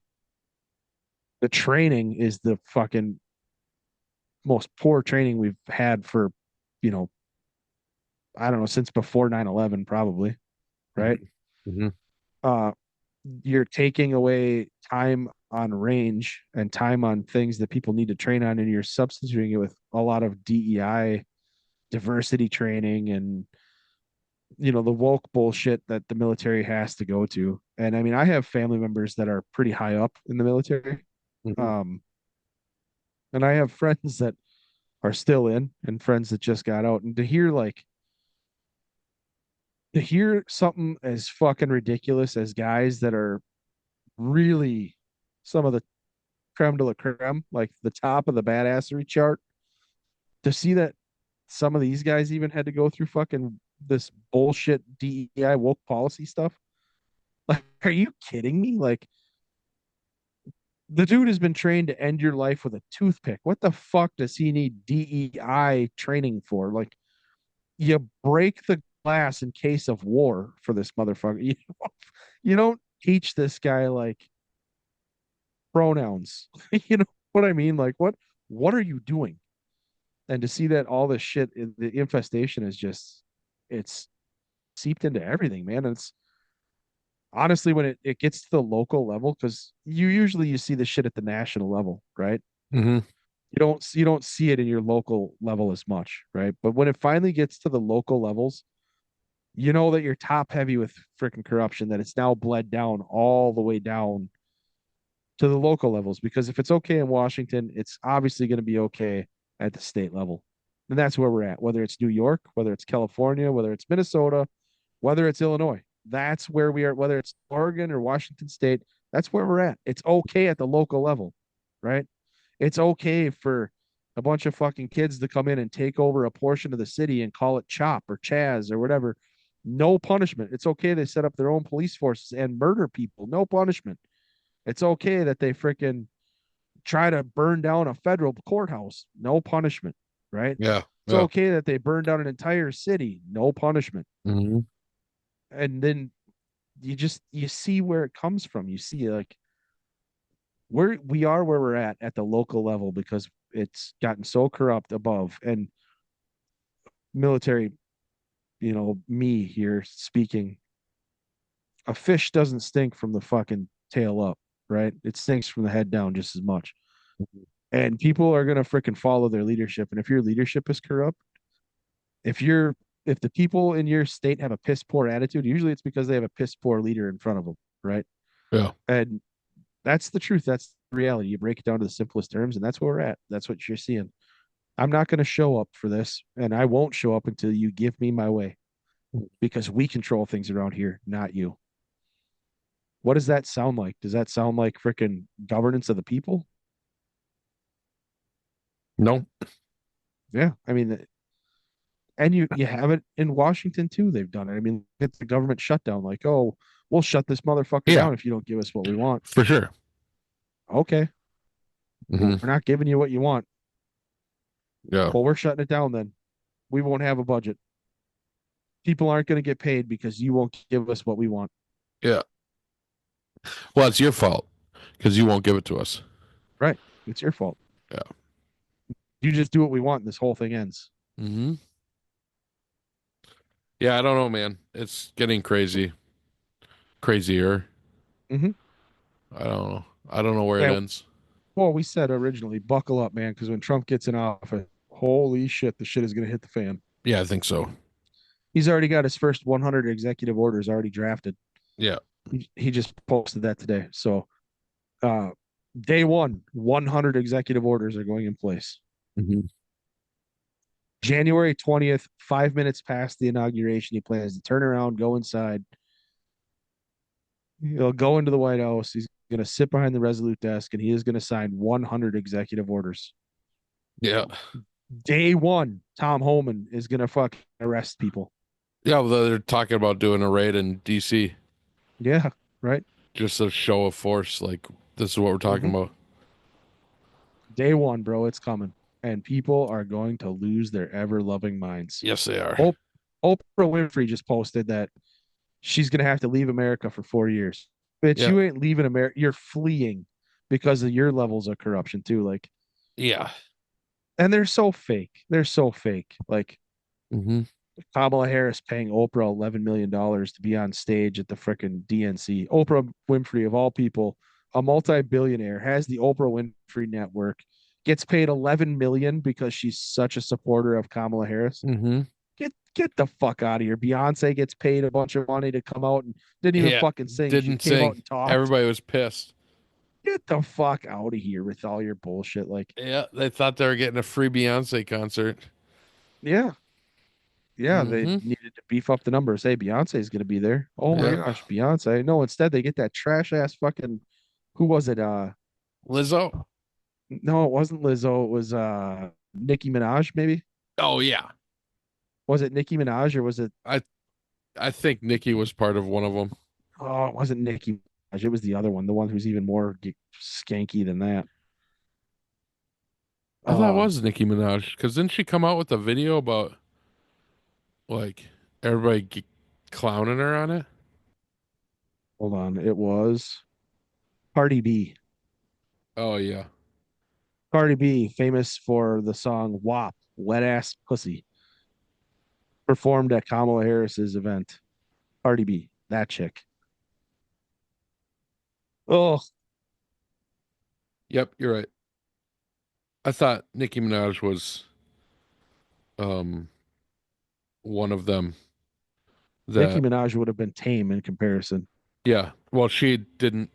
The training is the fucking most poor training we've had for, you know, I don't know, since before 9/11, probably, right? Hmm. Hmm. Uh, you're taking away time on range and time on things that people need to train on, and you're substituting it with a lot of DEI diversity training and the woke bullshit that the military has to go to. And I mean, I have family members that are pretty high up in the military. Hmm. Um, and I have friends that are still in and friends that just got out. And to hear something as fucking ridiculous as guys that are really some of the creme de la creme, like the top of the badassery chart, to see that some of these guys even had to go through fucking this bullshit DEI woke policy stuff. Like, are you kidding me? Like, the dude has been trained to end your life with a toothpick. What the fuck does he need DEI training for? Like, you break the glass in case of war for this motherfucker. You don't teach this guy like pronouns. You know what I mean? Like, what are you doing? And to see that all this shit, the infestation is just, it's seeped into everything, man. And it's honestly when it gets to the local level, because you see the shit at the national level, right? Hmm. You don't see it in your local level as much, right? But when it finally gets to the local levels, You know that you're top heavy with freaking corruption, that it's now bled down all the way down to the local levels. Because if it's okay in Washington, it's obviously going to be okay at the state level. And that's where we're at, whether it's New York, whether it's California, whether it's Minnesota, whether it's Illinois. That's where we are, whether it's Oregon or Washington State, that's where we're at. It's okay at the local level, right? It's okay for a bunch of fucking kids to come in and take over a portion of the city and call it CHOP or Chaz or whatever. No punishment. It's okay they set up their own police forces and murder people. No punishment. It's okay that they freaking try to burn down a federal courthouse. No punishment, right? Yeah. It's Yeah. okay that they burn down an entire city. No punishment. Mm-hmm. And then you see where it comes from. You see like we are where we're at the local level because it's gotten so corrupt above. And military, me here speaking, a fish doesn't stink from the fucking tail up, right? It stinks from the head down just as much. And people are gonna freaking follow their leadership. And if your leadership is corrupt, if you're if the people in your state have a piss poor attitude, usually it's because they have a piss poor leader in front of them, right? Yeah. And that's the truth. That's the reality. You break it down to the simplest terms, and that's where we're at. That's what you're seeing. I'm not going to show up for this, and I won't show up until you give me my way because we control things around here, not you. What does that sound like? Does that sound like freaking governance of the people? No. Yeah. I mean, and you have it in Washington too. They've done it. I mean, it's the government shutdown. Like, oh, we'll shut this motherfucker Yeah, down if you don't give us what we want. for sure. Okay. Well, Mm-hmm. we're not giving you what you want. Yeah. Well, we're shutting it down then. We won't have a budget. People aren't going to get paid because you won't give us what we want. Yeah. Well, it's your fault because you won't give it to us. Right. It's your fault. Yeah. You just do what we want and this whole thing ends. Mm-hmm. Yeah, I don't know, man. It's getting crazy, crazier. Mm-hmm. I don't know. I don't know where it Yeah. ends. Well, we said originally, buckle up, man, because when Trump gets in office, holy shit, the shit is going to hit the fan. Yeah, I think so. He's already got his first 100 executive orders already drafted. Yeah. He just posted that today. So, uh, day one, 100 executive orders are going in place. Mm-hmm. January 20th, 5 minutes past the inauguration, he plans to turn around, go inside. He'll go into the White House. He's going to sit behind the Resolute desk and he is going to sign 100 executive orders. Yeah. Day one, Tom Homan is going to fucking arrest people. Yeah, well, they're talking about doing a raid in DC. Yeah, right. Just a show of force. Like, this is what we're talking about. Day one, bro, it's coming. And people are going to lose their ever loving minds. Yes, they are. Oprah Winfrey just posted that she's going to have to leave America for 4 years. Bitch, Yeah. you ain't leaving America. You're fleeing because of your levels of corruption, too. Like, Yeah. and they're so fake. They're so fake. Like, Mm-hmm. Kamala Harris paying Oprah $11 million to be on stage at the frickin' DNC. Oprah Winfrey, of all people, a multi-billionaire, has the Oprah Winfrey Network, gets paid $11 million because she's such a supporter of Kamala Harris. Mm-hmm. Get the fuck out of here. Beyonce gets paid a bunch of money to come out and didn't even Yeah. fucking sing. Didn't She came sing. out and talked. Everybody was pissed. Get the fuck out of here with all your bullshit. Like, Yeah, they thought they were getting a free Beyonce concert. yeah, yeah, they Mm-hmm. needed to beef up the numbers. Hey, Beyonce's gonna be there. Oh my Yeah. gosh, Beyonce. No, instead they get that trash ass fucking who was it? Lizzo. No, it wasn't Lizzo, it was Nicki Minaj, maybe. Oh yeah. Was it Nicki Minaj or was it I think Nikki was part of one of them. oh it wasn't Nicki Minaj, it was the other one, the one who's even more skanky than that. I thought it was Nicki Minaj because didn't she come out with a video about like everybody clowning her on it? Hold on, it was Cardi B. Oh yeah. Cardi B, famous for the song WAP, Wet Ass Pussy, performed at Kamala Harris's event. Cardi B, that chick. Oh, Yep, you're right. I thought Nicki Minaj was um one of them. Nicki that, Minaj would have been tame in comparison. yeah. Well, she didn't.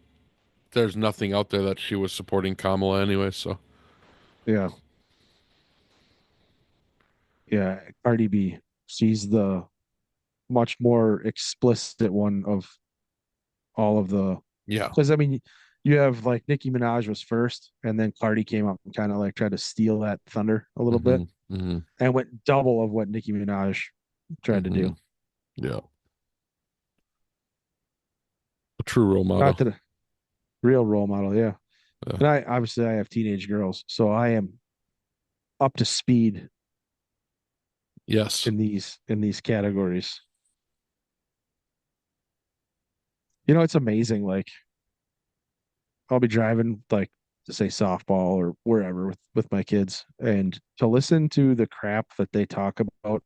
There's nothing out there that she was supporting Kamala anyway. So Yeah, yeah. Cardi B, she's the much more explicit one of all of the. yeah. Because I mean, you have like Nicki Minaj was first, and then Cardi came up and kind of like tried to steal that thunder a little bit, Hmm. Hmm. and went double of what Nicki Minaj tried to Hmm. do. Yeah. A true role Not model. that a real role model, yeah. Yeah. And I obviously I have teenage girls, so I am up to speed Yes. in these categories. You know, it's amazing. Like I'll be driving like to say softball or wherever with my kids, and to listen to the crap that they talk about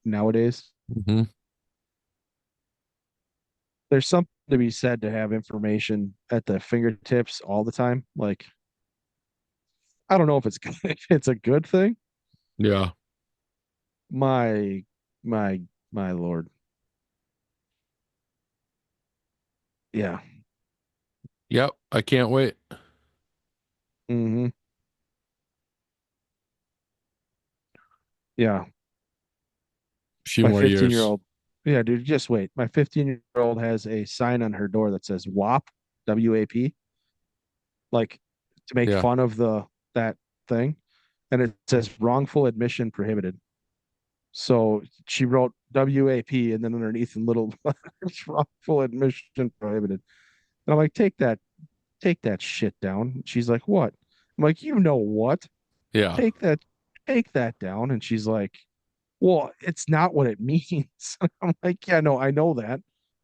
nowadays, Hmm. there's something to be said to have information at the fingertips all the time. Like I don't know if it's if it's a good thing. Yeah. My my my lord. Yeah. Yep. I can't wait. Hmm. Yeah. A few My more 15-year years. old. Yeah, dude, just wait. My 15-year-old has a sign on her door that says WAP, WAP, like to make Yeah. fun of the that thing. And it says wrongful admission prohibited. So she wrote WAP and then underneath in little letters, wrongful admission prohibited. And I'm like, take that shit down. She's like, what? I'm like, you know what? Yeah. Take that, take that down. And she's like, well, it's not what it means. I'm like, yeah, no, I know that.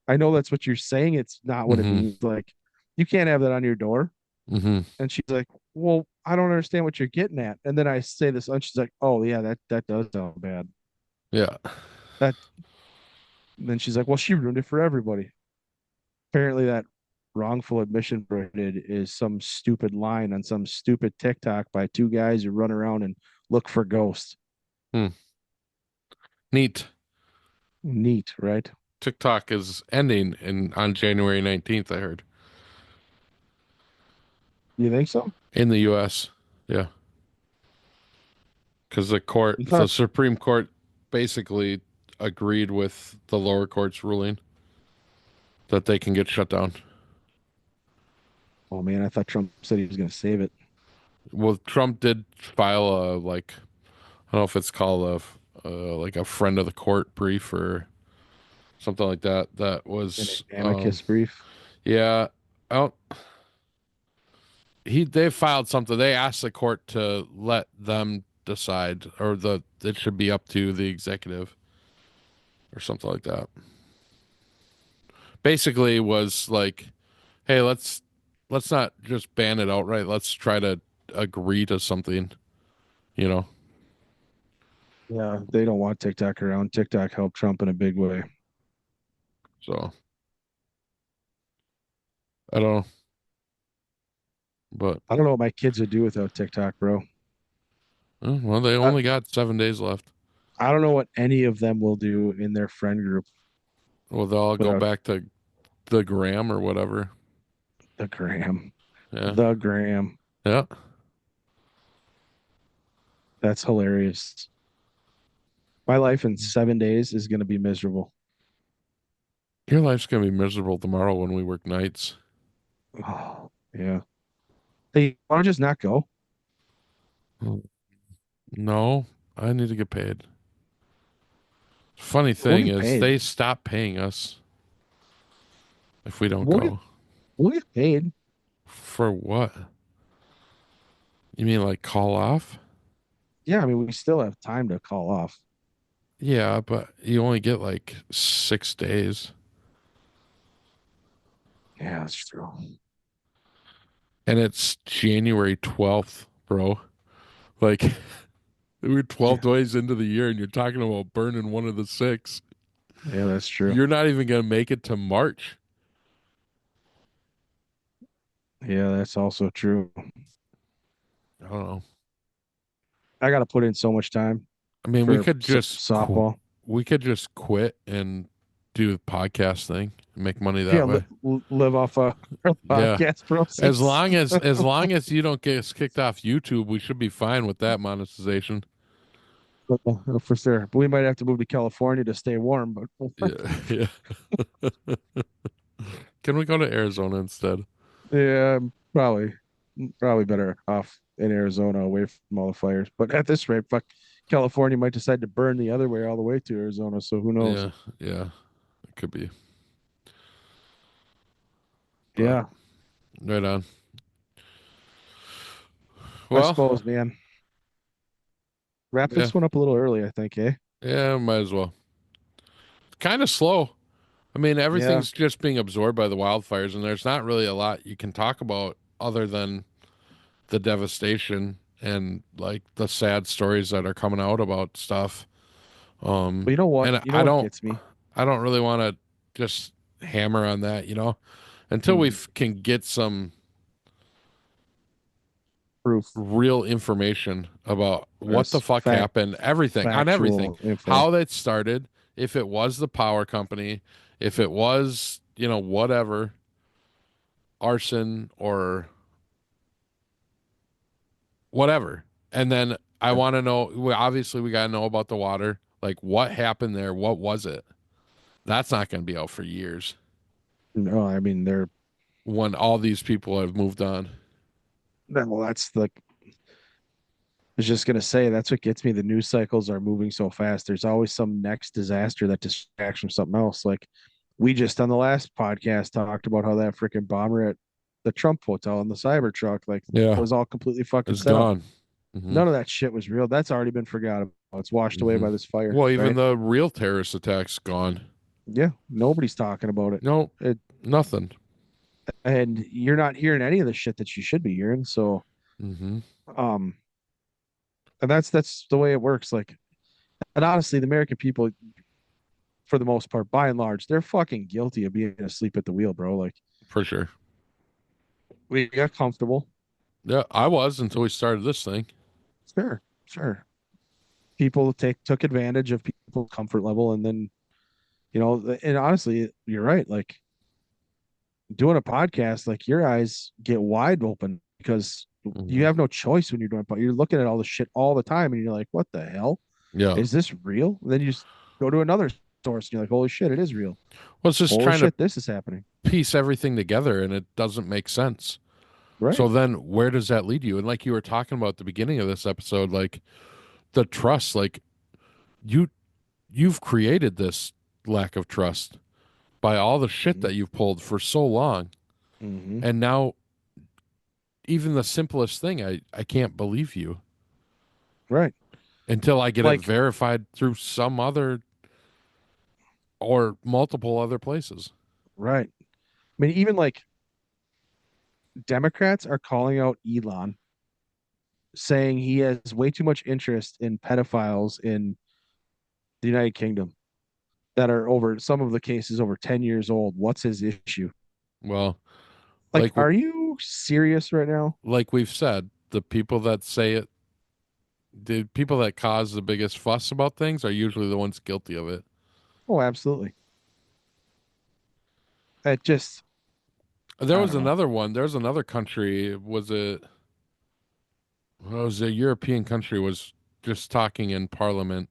I know that's what you're saying. It's not what it Hmm. means. Like, you can't have that on your door. Hmm. And she's like, well, I don't understand what you're getting at. And then I say this, and she's like, oh yeah, that does sound bad. Yeah. That. And then she's like, well, she ruined it for everybody. Apparently, that wrongful admission prohibited is some stupid line on some stupid TikTok by two guys who run around and look for ghosts. Hmm. Neat. Neat, right? TikTok is ending on January 19th, I heard. You think so? In the US. Yeah. Because You the thought, Supreme Court basically agreed with the lower court's ruling that they can get shut down. oh man, I thought Trump said he was going to save it. Well, Trump did file a like I don't know if it's called like a friend of the court brief or something like that. That An was amicus brief. yeah. I don't, they filed something. They asked the court to let them decide, or it should be up to the executive or something like that. Basically, was like, hey, let's not just ban it outright. Let's try to agree to something. You know. Yeah, they don't want TikTok around. TikTok helped Trump in a big way. So I don't know, but I don't know what my kids would do without TikTok, bro. well, they I, only got 7 days left. I don't know what any of them will do in their friend group Well, they'll all go without back to the gram or whatever. the gram. Yeah, The gram. yeah. That's hilarious. My life in 7 days is going to be miserable. Your life's gonna be miserable tomorrow when we work nights. Oh, yeah. Hey, why don't you just not go? Mm. No, I need to get paid. Funny We'll thing get is, paid. they stop paying us if we don't We'll get go. we'll get paid. For what? You mean like call off? Yeah, I mean, we still have time to call off. Yeah, but you only get like 6 days. Yeah, that's true. And it's January 12th, bro. Like, we're 12 Yeah, days into the year and you're talking about burning one of the six. yeah, that's true. You're not even going to make it to March. Yeah, that's also true. I don't know. I got to put in so much time I mean, for softball. we could just quit and do the podcast thing, make money Yeah, that way. live off our Yeah. podcast As proceeds. long as as long as you don't get us kicked off YouTube, we should be fine with that monetization. For sure. But we might have to move to California to stay warm. But Yeah. Yeah. Can we go to Arizona instead? yeah, probably better off in Arizona away from all the fires. But at this rate, fuck, California might decide to burn the other way all the way to Arizona. So who knows? Yeah. Yeah. It could be. But Yeah, right on. I Well, suppose, man. Wrap yeah. this one up a little early, I think, eh? Yeah, might as well. Kind of slow. I mean, Yeah. everything's just being absorbed by the wildfires, and there's not really a lot you can talk about other than the devastation and like the sad stories that are coming out about stuff. But you know what? And You know what gets me? I don't really want to just hammer on that, until we Mhm. can get some Proof, real information about what the yes, fuck happened, everything, on everything, factual info. how that started, if it was the power company, if it was, whatever, arson or whatever. And then I Yeah. want to know, obviously, we got to know about the water. Like, what happened there? What was it? That's not going to be out for years No, I mean they're when all these people have moved on. well, that's like I was just gonna say that's what gets me. The news cycles are moving so fast. There's always some next disaster that distracts from something else. Like we just on the last podcast talked about how that freaking bomber at the Trump hotel in the Cybertruck like Yeah, was all completely fucking it's set up. gone. Hmm. None of that shit was real. That's already been forgotten about. It's washed away Hmm. by this fire, Well, even right? the real terrorist attacks gone. Yeah, nobody's talking about it. No, It nothing. and you're not hearing any of the shit that you should be hearing. So, Hmm. um, and that's the way it works. Like, and honestly, the American people, for the most part, by and large, they're fucking guilty of being asleep at the wheel, bro. Like, For sure. we got comfortable. Yeah, I was until we started this thing. Sure, sure. People took advantage of people's comfort level, and then and honestly, you're right. Like doing a podcast, like your eyes get wide open because you Hmm. have no choice when you're doing. But you're looking at all this shit all the time, and you're like, "What the hell Yeah. is this real?" And then you just go to another source, and you're like, "Holy shit, it is real! Well, it's just Holy trying to shit, this is happening!" piece everything together and it doesn't make sense. Right? So then where does that lead you? And like you were talking about at the beginning of this episode, like the trust, like you you've created this lack of trust by all the shit Mm-hmm. that you've pulled for so long. Mm-hmm. And now even the simplest thing, I can't believe you Right? until I get it Like, verified through some other or multiple other places. right? I mean, even like Democrats are calling out Elon, saying he has way too much interest in pedophiles in the United Kingdom that are over some of the cases over 10 years old. What's his issue? Well, Like, like are you serious right now? like we've said, the people that say it, the people that cause the biggest fuss about things are usually the ones guilty of it. Oh, absolutely. It just, There I was don't know. another one. There was another country. Was a European country was just talking in parliament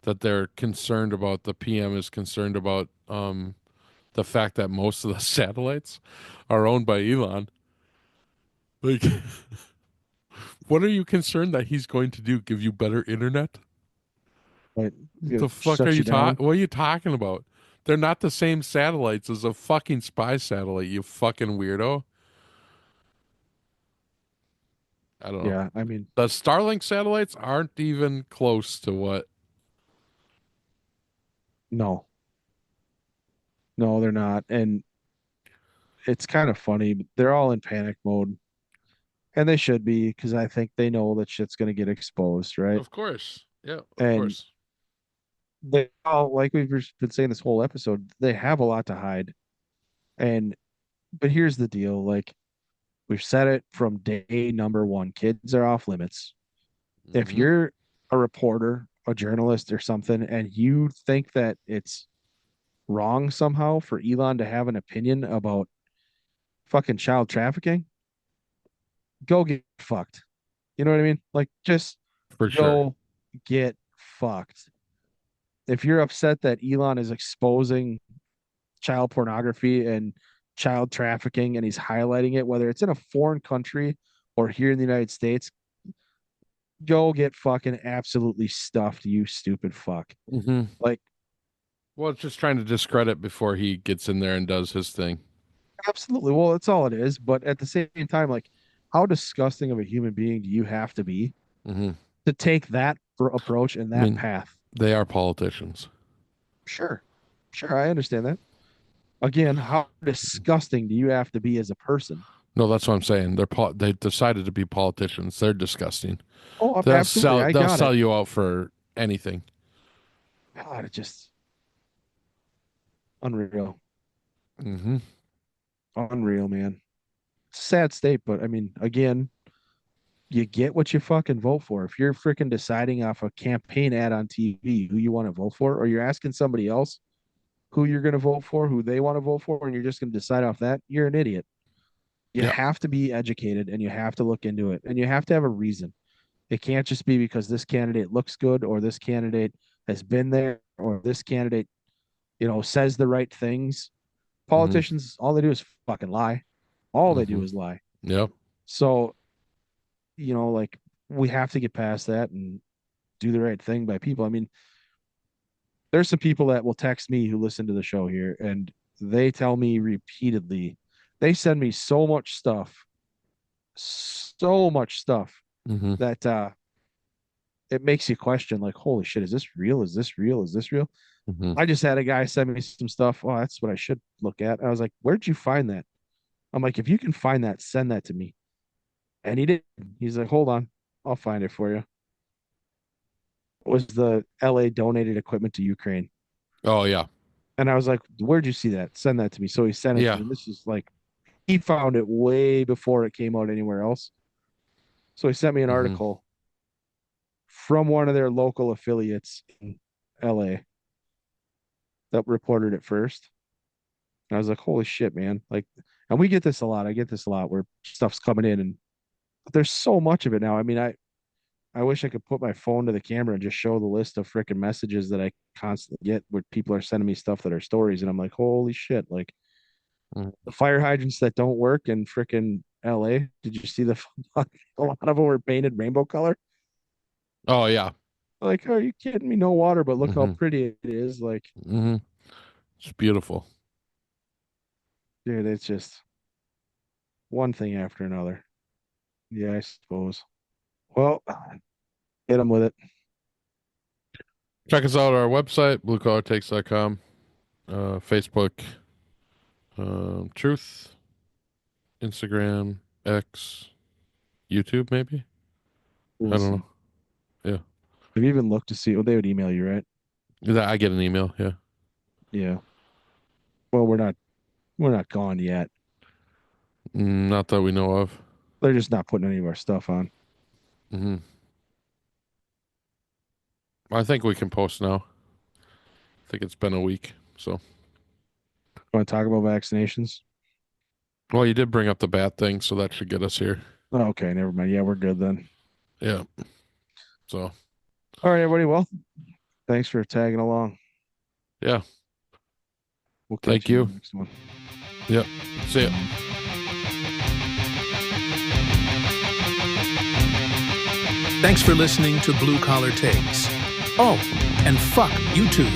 that they're concerned about, the PM is concerned about the fact that most of the satellites are owned by Elon. Like, what are you concerned that he's going to do? Give you better internet? It, The it fuck are shuts you you down. talking? What are you talking about? They're not the same satellites as a fucking spy satellite, you fucking weirdo. I don't know. Yeah. I mean, The Starlink satellites aren't even close to what. no, no, they're not. And it's kind of funny. But they're all in panic mode. And they should be because I think they know that shit's going to get exposed, right? Of course. Yeah, of And course. they all, like we've been saying this whole episode, they have a lot to hide. And, but here's the deal like, we've said it from day number one kids are off limits. If Hmm. you're a reporter, a journalist, or something, and you think that it's wrong somehow for Elon to have an opinion about fucking child trafficking, go get fucked. You know what I mean? Like, just For sure. go get fucked. If you're upset that Elon is exposing child pornography and child trafficking and he's highlighting it, whether it's in a foreign country or here in the United States, go get fucking absolutely stuffed, you stupid fuck. Mm-hmm. Like, Well, it's just trying to discredit before he gets in there and does his thing. absolutely. Well, that's all it is. But at the same time, like, how disgusting of a human being do you have to be Mm-hmm. to take that approach and I that mean, path? they are politicians. Sure. Sure. I understand that. Again, how disgusting do you have to be as a person? No, that's what I'm saying. They decided to be politicians. They're disgusting. Oh, absolutely. I They'll got sell it. you out for anything. God, it just unreal. Mm-hmm. Unreal, man. Sad state, but I mean, again, you get what you fucking vote for. If you're freaking deciding off a campaign ad on TV who you want to vote for, or you're asking somebody else who you're going to vote for, who they want to vote for, and you're just going to decide off that, you're an idiot. You Yep. have to be educated and you have to look into it and you have to have a reason. It can't just be because this candidate looks good or this candidate has been there or this candidate, says the right things. Mm-hmm. Politicians, all they do is fucking lie. All they do Mm-hmm. is lie. Yep. So, like, we have to get past that and do the right thing by people. I mean, there's some people that will text me who listen to the show here and they tell me repeatedly, they send me so much stuff Mm-hmm. that it makes you question, like, holy shit, is this real? Is this real? Is this real? Mm-hmm. I just had a guy send me some stuff. Oh, that's what I should look at. I was like, where'd you find that? I'm like, if you can find that, send that to me. And he did. He's like, hold on, I'll find it for you. It was the LA donated equipment to Ukraine. Oh yeah. And I was like, where'd you see that? Send that to me. So he sent it to Yeah. me. And this is like, he found it way before it came out anywhere else. So he sent me an Mm-hmm. article from one of their local affiliates in LA that reported it first. And I was like, holy shit, man. Like, and we get this a lot. I get this a lot where stuff's coming in and but there's so much of it now. I mean, I wish I could put my phone to the camera and just show the list of freaking messages that I constantly get where people are sending me stuff that are stories. And I'm like, holy shit. Like Mm-hmm. the fire hydrants that don't work in freaking LA. Did you see a lot of them were painted rainbow color? Oh yeah. Like, are you kidding me? No water, but look how Mm-hmm. pretty it is. Like, Mm-hmm. It's beautiful. dude, it's just one thing after another. Yeah, I suppose. Well, hit them with it. Check us out on our website, bluecollartakes.com, Facebook, Truth, Instagram, X, YouTube, maybe. We'll I don't see. know. Yeah. Have you even looked to see? Oh, they would email you, right? I get an email. Yeah. Yeah. Well, we're not gone yet. Not that we know of. They're just not putting any of our stuff on. Mm-hmm. I think we can post now. I think it's been a week. So, Want to talk about vaccinations? well, you did bring up the bat thing, so that should get us here. Oh, okay, never mind. Yeah, we're good then. Yeah. So, All right, everybody. Well, thanks for tagging along. yeah. We'll catch Thank you you. in the next one. Yep. See ya. Thanks for listening to Blue Collar Takes. Oh, and fuck YouTube.